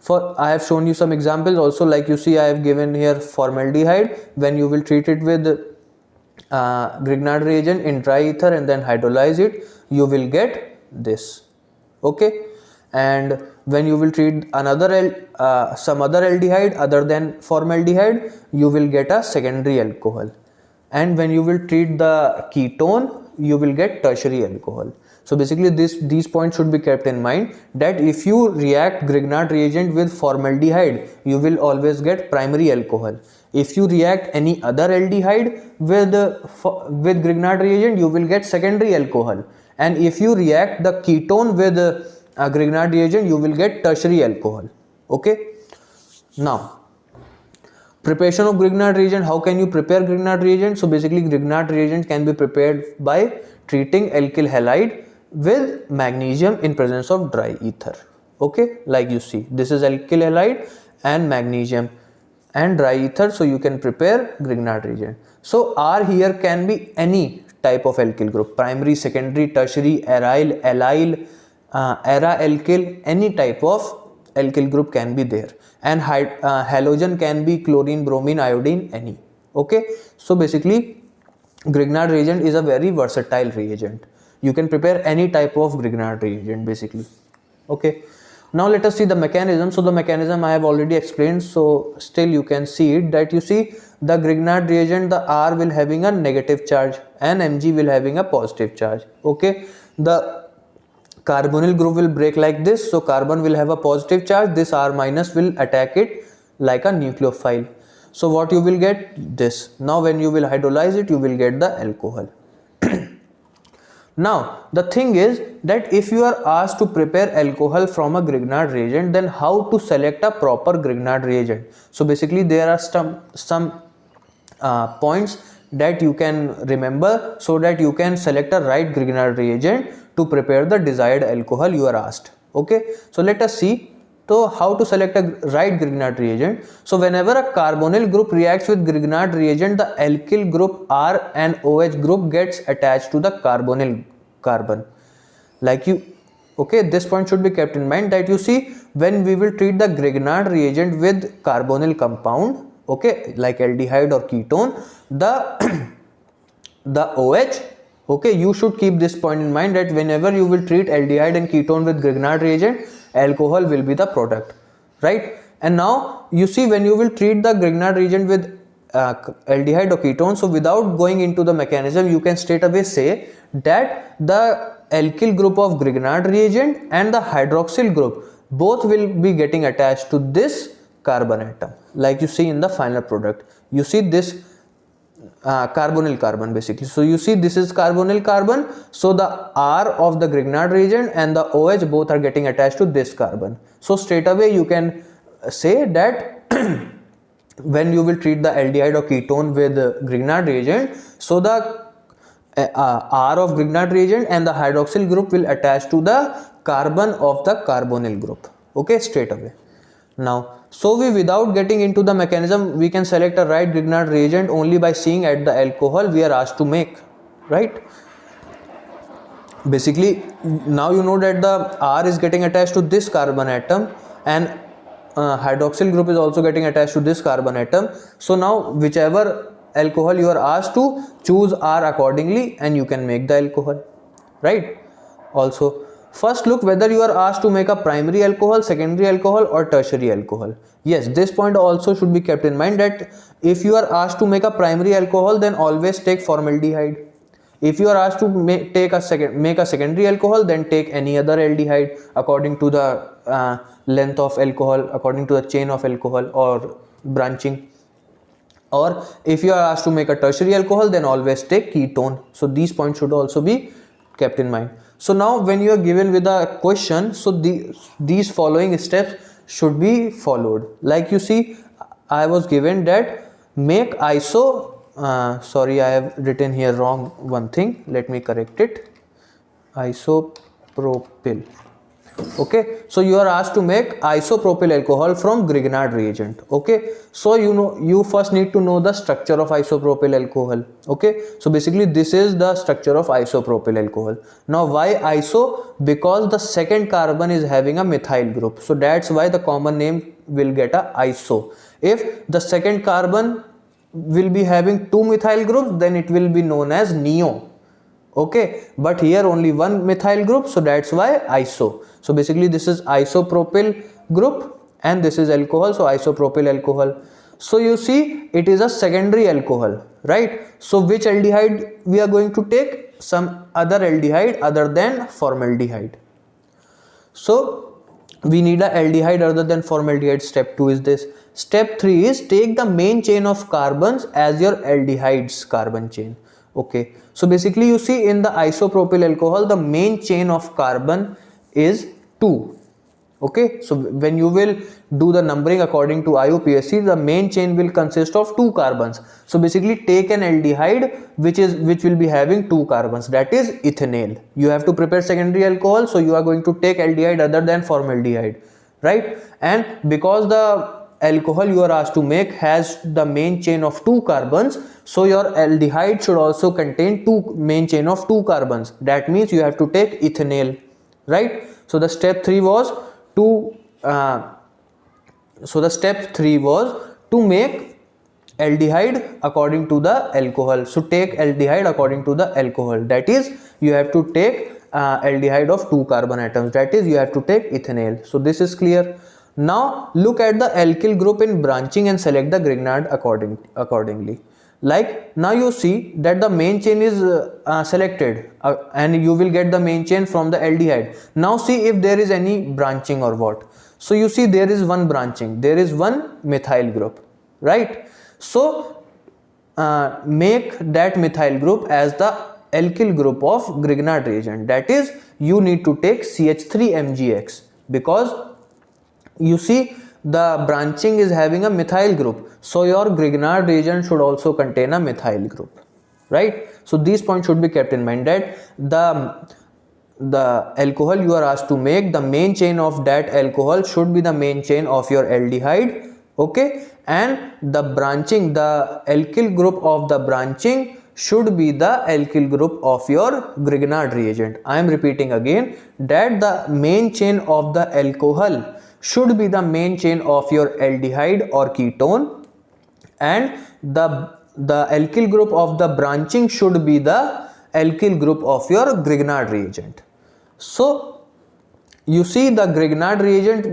I have shown you some examples also, like you see I have given here formaldehyde. When you will treat it with Grignard reagent in dry ether and then hydrolyze it, you will get this. Okay, and when you will treat another some other aldehyde other than formaldehyde, you will get a secondary alcohol, and when you will treat the ketone, you will get tertiary alcohol. So basically these points should be kept in mind, that if you react Grignard reagent with formaldehyde, you will always get primary alcohol. If you react any other aldehyde with Grignard reagent, you will get secondary alcohol. And if you react the ketone with Grignard reagent, you will get tertiary alcohol. Okay. Now, preparation of Grignard reagent. How can you prepare Grignard reagent? So basically Grignard reagent can be prepared by treating alkyl halide with magnesium in presence of dry ether. Okay, like you see, this is alkyl halide and magnesium and dry ether, so you can prepare Grignard reagent. So R here can be any type of alkyl group: primary, secondary, tertiary, aryl, allyl, ara alkyl, any type of alkyl group can be there, and halogen can be chlorine, bromine, iodine, any. Okay, so basically Grignard reagent is a very versatile reagent. You can prepare any type of Grignard reagent basically. Okay, now let us see the mechanism. So the mechanism I have already explained, so still you can see it, that you see the Grignard reagent, the R will having a negative charge and Mg will having a positive charge. Okay, the carbonyl group will break like this, so carbon will have a positive charge, this R minus will attack it like a nucleophile. So what you will get? This. Now when you will hydrolyze it, you will get the alcohol. Now the thing is that if you are asked to prepare alcohol from a Grignard reagent, then how to select a proper Grignard reagent? So basically there are some points that you can remember, so that you can select a right Grignard reagent to prepare the desired alcohol you are asked. Okay, so let us see. So how to select a right Grignard reagent? So whenever a carbonyl group reacts with Grignard reagent, the alkyl group R and OH group gets attached to the carbonyl carbon. Like you, okay, this point should be kept in mind, that you see when we will treat the Grignard reagent with carbonyl compound, okay, like aldehyde or ketone, the OH, okay, you should keep this point in mind, that whenever you will treat aldehyde and ketone with Grignard reagent, alcohol will be the product, right? And now you see when you will treat the Grignard reagent with aldehyde or ketone, so without going into the mechanism, you can straight away say that the alkyl group of Grignard reagent and the hydroxyl group both will be getting attached to this carbon atom, like you see in the final product. You see this carbonyl carbon basically. So you see this is carbonyl carbon, so the R of the Grignard reagent and the OH both are getting attached to this carbon. So straight away you can say that when you will treat the aldehyde or ketone with Grignard reagent, so the R of Grignard reagent and the hydroxyl group will attach to the carbon of the carbonyl group. Okay, straight away. Now, so without getting into the mechanism, we can select a right Grignard reagent only by seeing at the alcohol we are asked to make, right? Basically, now you know that the R is getting attached to this carbon atom and hydroxyl group is also getting attached to this carbon atom. So now whichever alcohol you are asked to, choose R accordingly and you can make the alcohol, right? Also, first look whether you are asked to make a primary alcohol, secondary alcohol or tertiary alcohol. Yes, this point also should be kept in mind that if you are asked to make a primary alcohol, then always take formaldehyde. If you are asked to make a secondary alcohol, then take any other aldehyde according to the length of alcohol, according to the chain of alcohol or branching. Or if you are asked to make a tertiary alcohol, then always take ketone. So these points should also be kept in mind. So now when you are given with a question, so these following steps should be followed. Like you see, I was given that make iso, sorry, I have written here wrong one thing, let me correct it, isopropyl. Okay, so you are asked to make isopropyl alcohol from Grignard reagent. Okay, so you first need to know the structure of isopropyl alcohol. Okay, so basically this is the structure of isopropyl alcohol. Now why iso? Because the second carbon is having a methyl group, so that's why the common name will get a iso. If the second carbon will be having two methyl groups, then it will be known as neo. Okay, but here only one methyl group, so that's why iso. So basically this is isopropyl group and this is alcohol, so isopropyl alcohol. So you see it is a secondary alcohol, right? So which aldehyde we are going to take? Some other aldehyde other than formaldehyde. So we need a aldehyde other than formaldehyde. Step 2 is this. Step 3 is take the main chain of carbons as your aldehyde's carbon chain. Okay, so basically you see in the isopropyl alcohol the main chain of carbon is 2. Okay, so when you will do the numbering according to IUPAC, the main chain will consist of 2 carbons. So basically take an aldehyde which will be having 2 carbons, that is ethanol. You have to prepare secondary alcohol, so you are going to take aldehyde other than formaldehyde, right? And because the alcohol you are asked to make has the main chain of 2 carbons, so your aldehyde should also contain main chain of 2 carbons. That means you have to take ethanol, right? So the step 3 was to make aldehyde according to the alcohol. So take aldehyde according to the alcohol, that is you have to take aldehyde of 2 carbon atoms, that is you have to take ethanol. So this is clear. Now look at the alkyl group in branching and select the Grignard accordingly. Like now you see that the main chain is selected and you will get the main chain from the aldehyde. Now see if there is any branching or what. So you see there is one branching, there is one methyl group, right? So make that methyl group as the alkyl group of Grignard reagent, that is you need to take CH3MgX, because you see the branching is having a methyl group, so your Grignard reagent should also contain a methyl group, right? So these points should be kept in mind, that the alcohol you are asked to make, the main chain of that alcohol should be the main chain of your aldehyde, okay, and the alkyl group of the branching should be the alkyl group of your Grignard reagent. I am repeating again that the main chain of the alcohol should be the main chain of your aldehyde or ketone, and the alkyl group of the branching should be the alkyl group of your Grignard reagent. So you see the Grignard reagent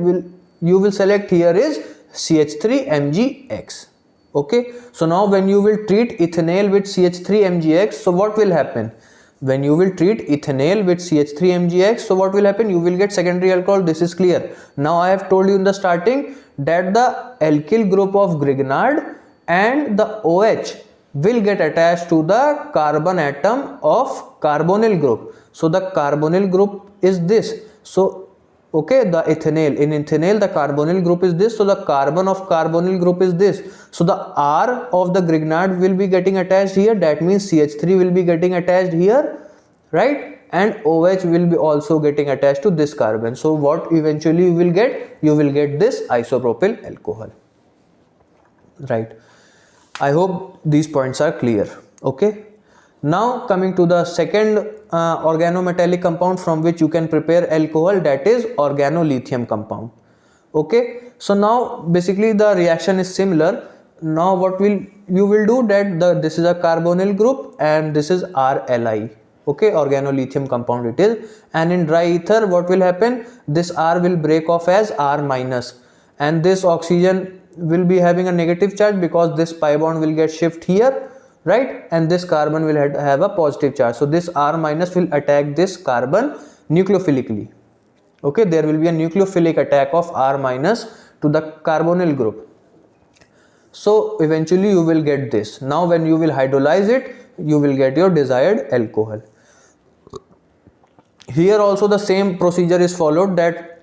you will select here is CH3MgX. Okay, so now when you will treat ethanol with CH3MgX, so what will happen? When you will treat ethanol with CH3MgX, so what will happen? You will get secondary alcohol. This is clear. Now I have told you in the starting that the alkyl group of Grignard and the OH will get attached to the carbon atom of carbonyl group. So the carbonyl group is this. So Okay, the ethanol, in ethanol the carbonyl group is this, so the carbon of carbonyl group is this, so the R of the Grignard will be getting attached here, that means CH3 will be getting attached here, right, and OH will be also getting attached to this carbon. So what eventually you will get this isopropyl alcohol, right. I hope these points are clear. Okay, now coming to the second organometallic compound from which you can prepare alcohol, that is organolithium compound. Okay, so now basically the reaction is similar. Now what you will do that this is a carbonyl group and this is RLi. Okay, organolithium compound it is, and in dry ether what will happen, this R will break off as R minus, and this oxygen will be having a negative charge because this pi bond will get shift here, right, and this carbon will have a positive charge. So this R minus will attack this carbon nucleophilically. Okay, there will be a nucleophilic attack of R minus to the carbonyl group. So eventually you will get this. Now when you will hydrolyze it, you will get your desired alcohol. Here also the same procedure is followed, that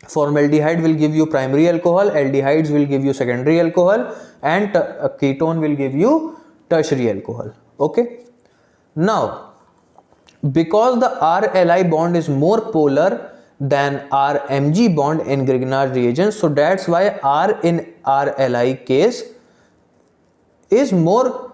formaldehyde will give you primary alcohol, aldehydes will give you secondary alcohol, and a ketone will give you tertiary alcohol. Okay, now because the RLi bond is more polar than RMG bond in Grignard reagents, so that's why R in RLi case is more,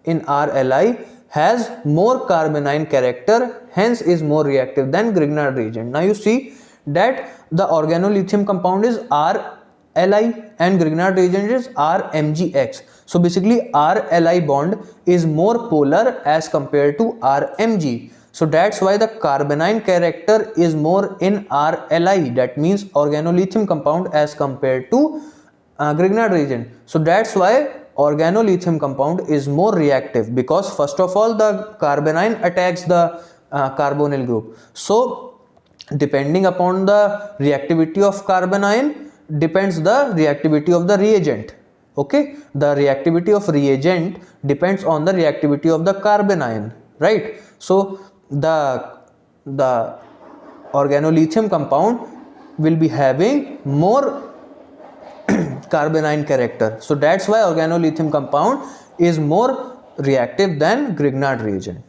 in RLi has more carbonyl character, hence is more reactive than Grignard reagent. Now you see that the organolithium compound is RLi and Grignard reagent is RMgX. So basically RLi bond is more polar as compared to RMg. So that's why the carbonyl character is more in RLi, that means organolithium compound, as compared to Grignard reagent. So that's why organolithium compound is more reactive, because first of all the carbonyl attacks the carbonyl group. So depending upon the reactivity of carbonyl depends the reactivity of the reagent. Okay, the reactivity of reagent depends on the reactivity of the carbonyl, right. So the organolithium compound will be having more carbonyl character, so that's why organolithium compound is more reactive than Grignard reagent.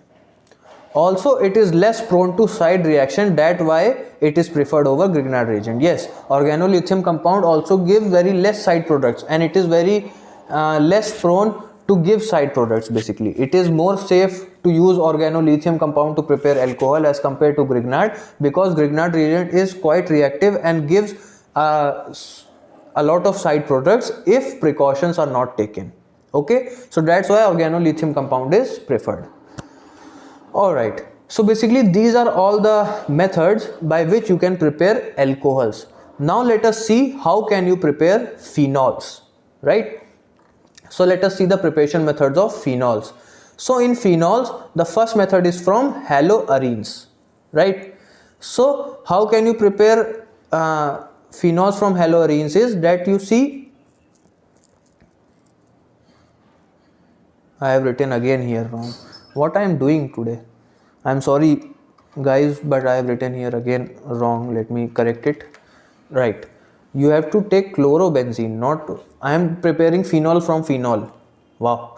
Also it is less prone to side reaction, that why it is preferred over Grignard reagent. Yes, organolithium compound also gives very less side products, and it is very less prone to give side products. Basically it is more safe to use organolithium compound to prepare alcohol as compared to Grignard, because Grignard reagent is quite reactive and gives a lot of side products if precautions are not taken. Okay, so that's why organolithium compound is preferred. Alright, so basically these are all the methods by which you can prepare alcohols. Now let us see how can you prepare phenols, right. So let us see the preparation methods of phenols. So in phenols the first method is from haloarenes, right. So how can you prepare phenols from haloarenes is that you see, I have written again here wrong. What I am doing today, I am sorry guys, but I have written here again wrong. Let me correct it. Right, you have to take chlorobenzene, not, I am preparing phenol from phenol. Wow.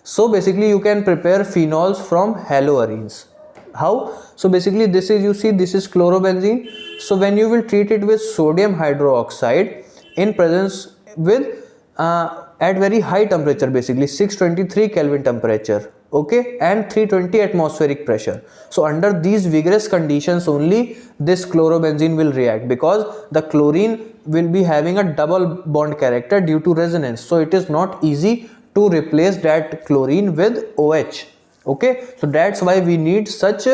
So basically you can prepare phenols from haloarenes. How? So basically this is, you see this is chlorobenzene. So when you will treat it with sodium hydroxide in presence with at very high temperature, basically 623 Kelvin temperature, okay, and 320 atmospheric pressure. So under these vigorous conditions only this chlorobenzene will react, because the chlorine will be having a double bond character due to resonance. So it is not easy to replace that chlorine with OH. Okay, so that's why we need such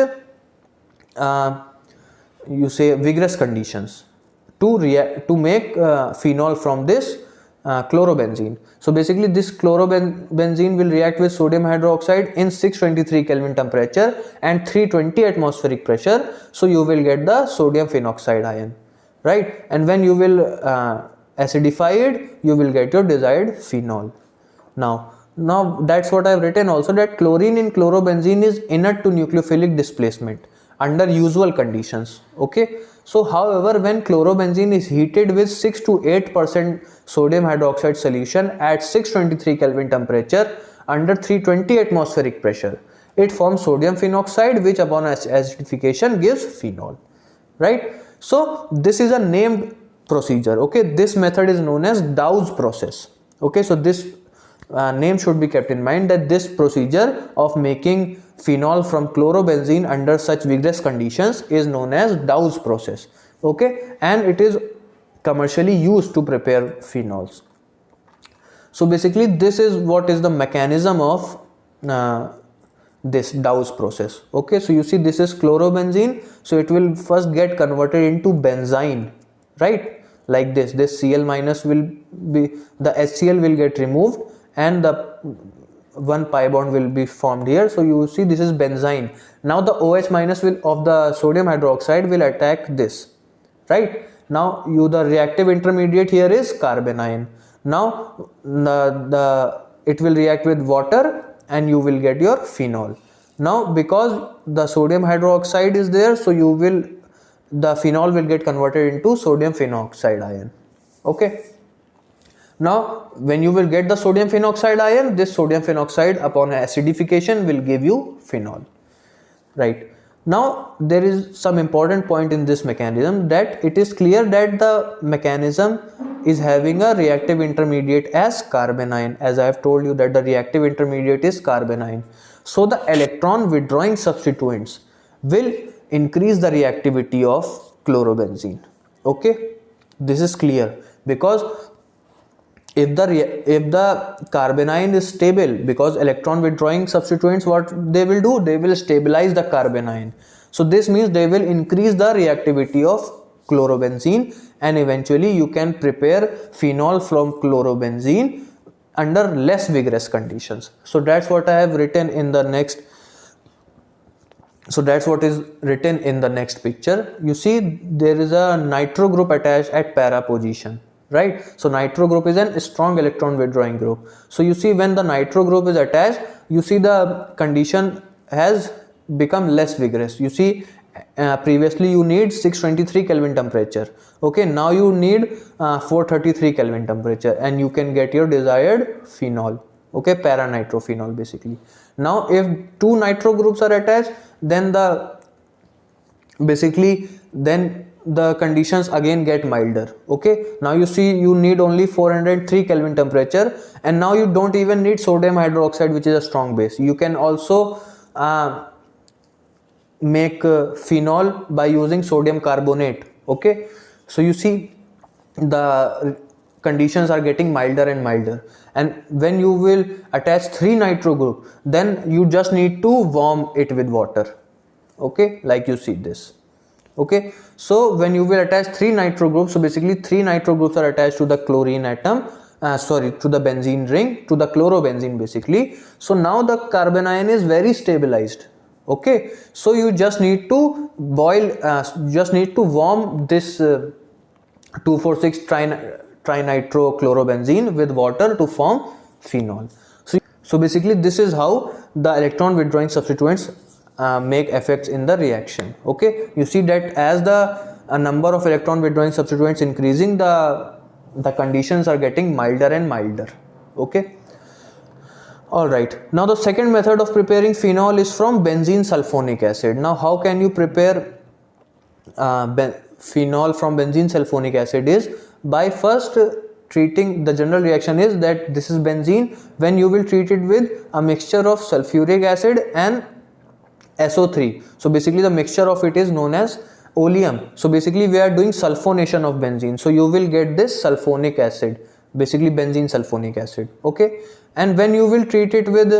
you say vigorous conditions to make phenol from this chlorobenzene. So basically this chlorobenzene will react with sodium hydroxide in 623 Kelvin temperature and 320 atmospheric pressure. So you will get the sodium phenoxide ion, right, and when you will acidify it, you will get your desired phenol. Now that's what I have written also, that chlorine in chlorobenzene is inert to nucleophilic displacement. under usual conditions. Okay, so however, when chlorobenzene is heated with 6 to 8% sodium hydroxide solution at 623 Kelvin temperature under 320 atmospheric pressure, it forms sodium phenoxide, which upon acidification gives phenol, right? So this is a named procedure. Okay, this method is known as Dow's process. Okay, so this name should be kept in mind, that this procedure of making phenol from chlorobenzene under such vigorous conditions is known as Dow's process. Okay, and it is commercially used to prepare phenols. So basically this is what is the mechanism of this Dow's process. Okay, so you see this is chlorobenzene, so it will first get converted into benzene, right? Like this Cl minus will be, the HCl will get removed and the one pi bond will be formed here. So you see this is benzene. Now the OH minus will of the sodium hydroxide will attack this, right? Now the reactive intermediate here is carbanion. Now it will react with water and you will get your phenol. Now because the sodium hydroxide is there, so the phenol will get converted into sodium phenoxide ion. Okay, now when you will get the sodium phenoxide ion, this sodium phenoxide upon acidification will give you phenol, right? Now there is some important point in this mechanism, that it is clear that the mechanism is having a reactive intermediate as carbanion, as I have told you that the reactive intermediate is carbanion. So the electron withdrawing substituents will increase the reactivity of chlorobenzene. Okay, this is clear, because if the carbanion is stable, because electron withdrawing substituents, what they will do, they will stabilize the carbanion. So this means they will increase the reactivity of chlorobenzene, and eventually you can prepare phenol from chlorobenzene under less vigorous conditions. So that's what I have written in the next. So that's what is written in the next picture. You see there is a nitro group attached at para position, right? So nitro group is a strong electron withdrawing group. So you see when the nitro group is attached, you see the condition has become less vigorous. You see previously you need 623 Kelvin temperature. Okay, now you need 433 Kelvin temperature, and you can get your desired phenol. Okay, para nitrophenol basically. Now if two nitro groups are attached, then the conditions again get milder. Okay, now you see you need only 403 Kelvin temperature, and now you don't even need sodium hydroxide, which is a strong base. You can also make phenol by using sodium carbonate. Okay, so you see the conditions are getting milder and milder, and when you will attach 3 nitro group, then you just need to warm it with water. Okay, like you see this. Okay, so when you will attach 3 nitro groups, so basically 3 nitro groups are attached to the chlorine atom, to the benzene ring, to the chlorobenzene basically. So now the carbanion is very stabilized. Okay, so you just need to warm this 2,4,6 trinitrochlorobenzene with water to form phenol. So basically this is how the electron withdrawing substituents make effects in the reaction. Okay, you see that as the number of electron withdrawing substituents increasing, the conditions are getting milder and milder. Okay. Alright, now the second method of preparing phenol is from benzene sulfonic acid. Now how can you prepare phenol from benzene sulfonic acid is by first treating, the general reaction is that this is benzene, when you will treat it with a mixture of sulfuric acid and SO3. So basically the mixture of it is known as oleum. So basically we are doing sulfonation of benzene. So you will get this sulfonic acid, basically benzene sulfonic acid. Okay, and when you will treat it with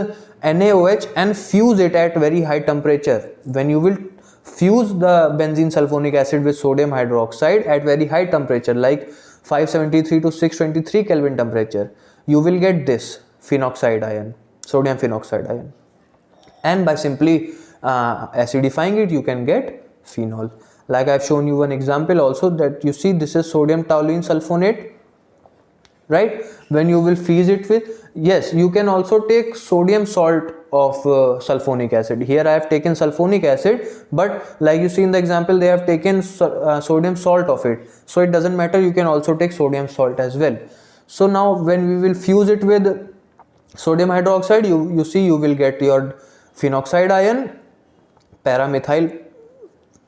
NaOH and fuse it at very high temperature, when you will fuse the benzene sulfonic acid with sodium hydroxide at very high temperature like 573 to 623 Kelvin temperature, you will get this phenoxide ion, sodium phenoxide ion, and by simply acidifying it you can get phenol. Like I have shown you one example also, that you see this is sodium toluene sulfonate, right? When you will fuse it with, yes, you can also take sodium salt of sulfonic acid. Here I have taken sulfonic acid, but like you see in the example, they have taken sodium salt of it. So it doesn't matter, you can also take sodium salt as well. So now when we will fuse it with sodium hydroxide, you see you will get your phenoxide ion, paramethyl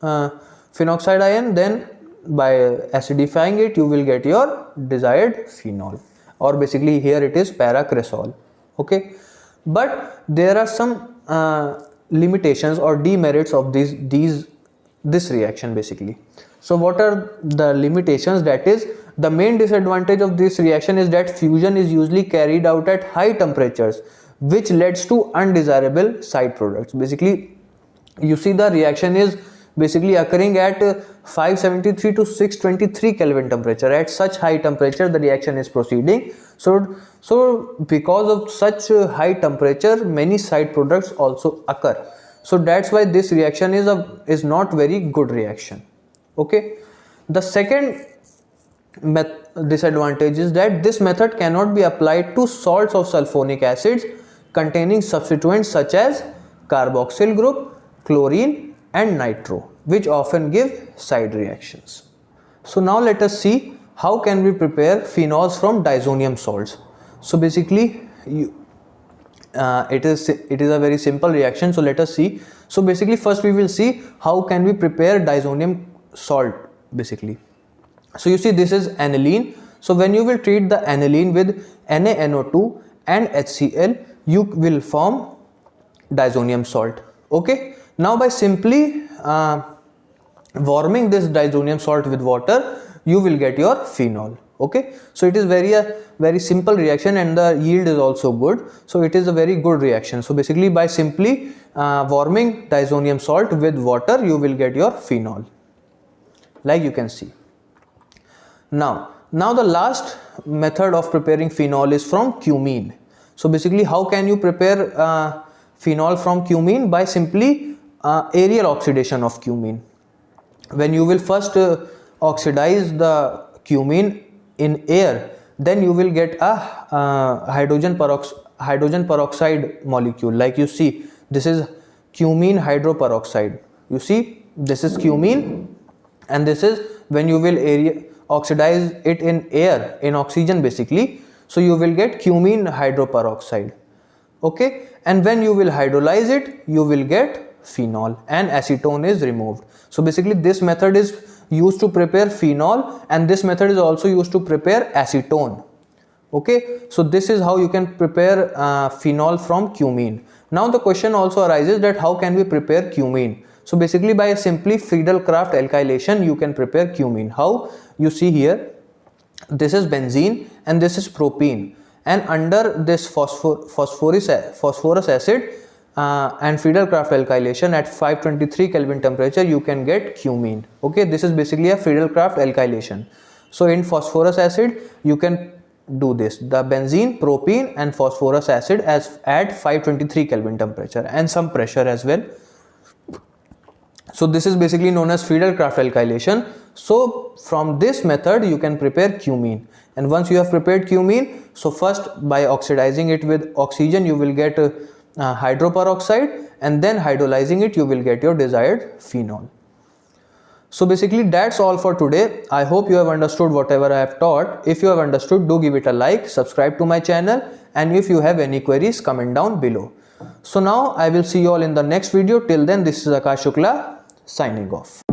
phenoxide ion. Then by acidifying it, you will get your desired phenol, or basically here it is paracresol. Okay, but there are some limitations or demerits of this reaction basically. So what are the limitations? That is, the main disadvantage of this reaction is that fusion is usually carried out at high temperatures, which leads to undesirable side products. Basically, you see the reaction is basically occurring at 573 to 623 Kelvin temperature. At such high temperature the reaction is proceeding. So because of such high temperature, many side products also occur. So that's why this reaction is not very good reaction. Okay, the second disadvantage is that this method cannot be applied to salts of sulfonic acids containing substituents such as carboxyl group, chlorine and nitro, which often give side reactions. So now let us see how can we prepare phenols from diazonium salts. So basically it is a very simple reaction. So let us see. So basically first we will see how can we prepare diazonium salt basically. So you see this is aniline. So when you will treat the aniline with NaNO2 and HCl, you will form diazonium salt. Okay, now by simply warming this diazonium salt with water, you will get your phenol. Okay, so it is very simple reaction and the yield is also good. So it is a very good reaction. So basically by simply warming diazonium salt with water, you will get your phenol, like you can see. Now the last method of preparing phenol is from cumene. So basically how can you prepare phenol from cumene? By simply aerial oxidation of cumene. When you will first oxidize the cumene in air, then you will get a hydrogen peroxide molecule. Like you see, this is cumene hydroperoxide. You see, this is cumene, and this is when you will oxidize it in air, in oxygen basically. So you will get cumene hydroperoxide. Okay, and when you will hydrolyze it, you will get phenol and acetone is removed. So basically this method is used to prepare phenol, and this method is also used to prepare acetone. Okay, so this is how you can prepare phenol from cumene. Now the question also arises that how can we prepare cumene? So basically by simply Friedel-Crafts alkylation you can prepare cumene. How? You see here, this is benzene and this is propene, and under this phosphorus acid and Friedel-Crafts alkylation at 523 Kelvin temperature, you can get cumene. Okay, this is basically a Friedel-Crafts alkylation. So in phosphorus acid you can do this, the benzene, propene and phosphorus acid at 523 Kelvin temperature and some pressure as well. So this is basically known as Friedel-Crafts alkylation. So from this method you can prepare cumene, and once you have prepared cumene, so first by oxidizing it with oxygen you will get hydroperoxide, and then hydrolyzing it you will get your desired phenol. So basically that's all for today. I hope you have understood whatever I have taught. If you have understood, do give it a like, subscribe to my channel, and if you have any queries, comment down below. So now I will see you all in the next video. Till then, this is Akash Shukla signing off.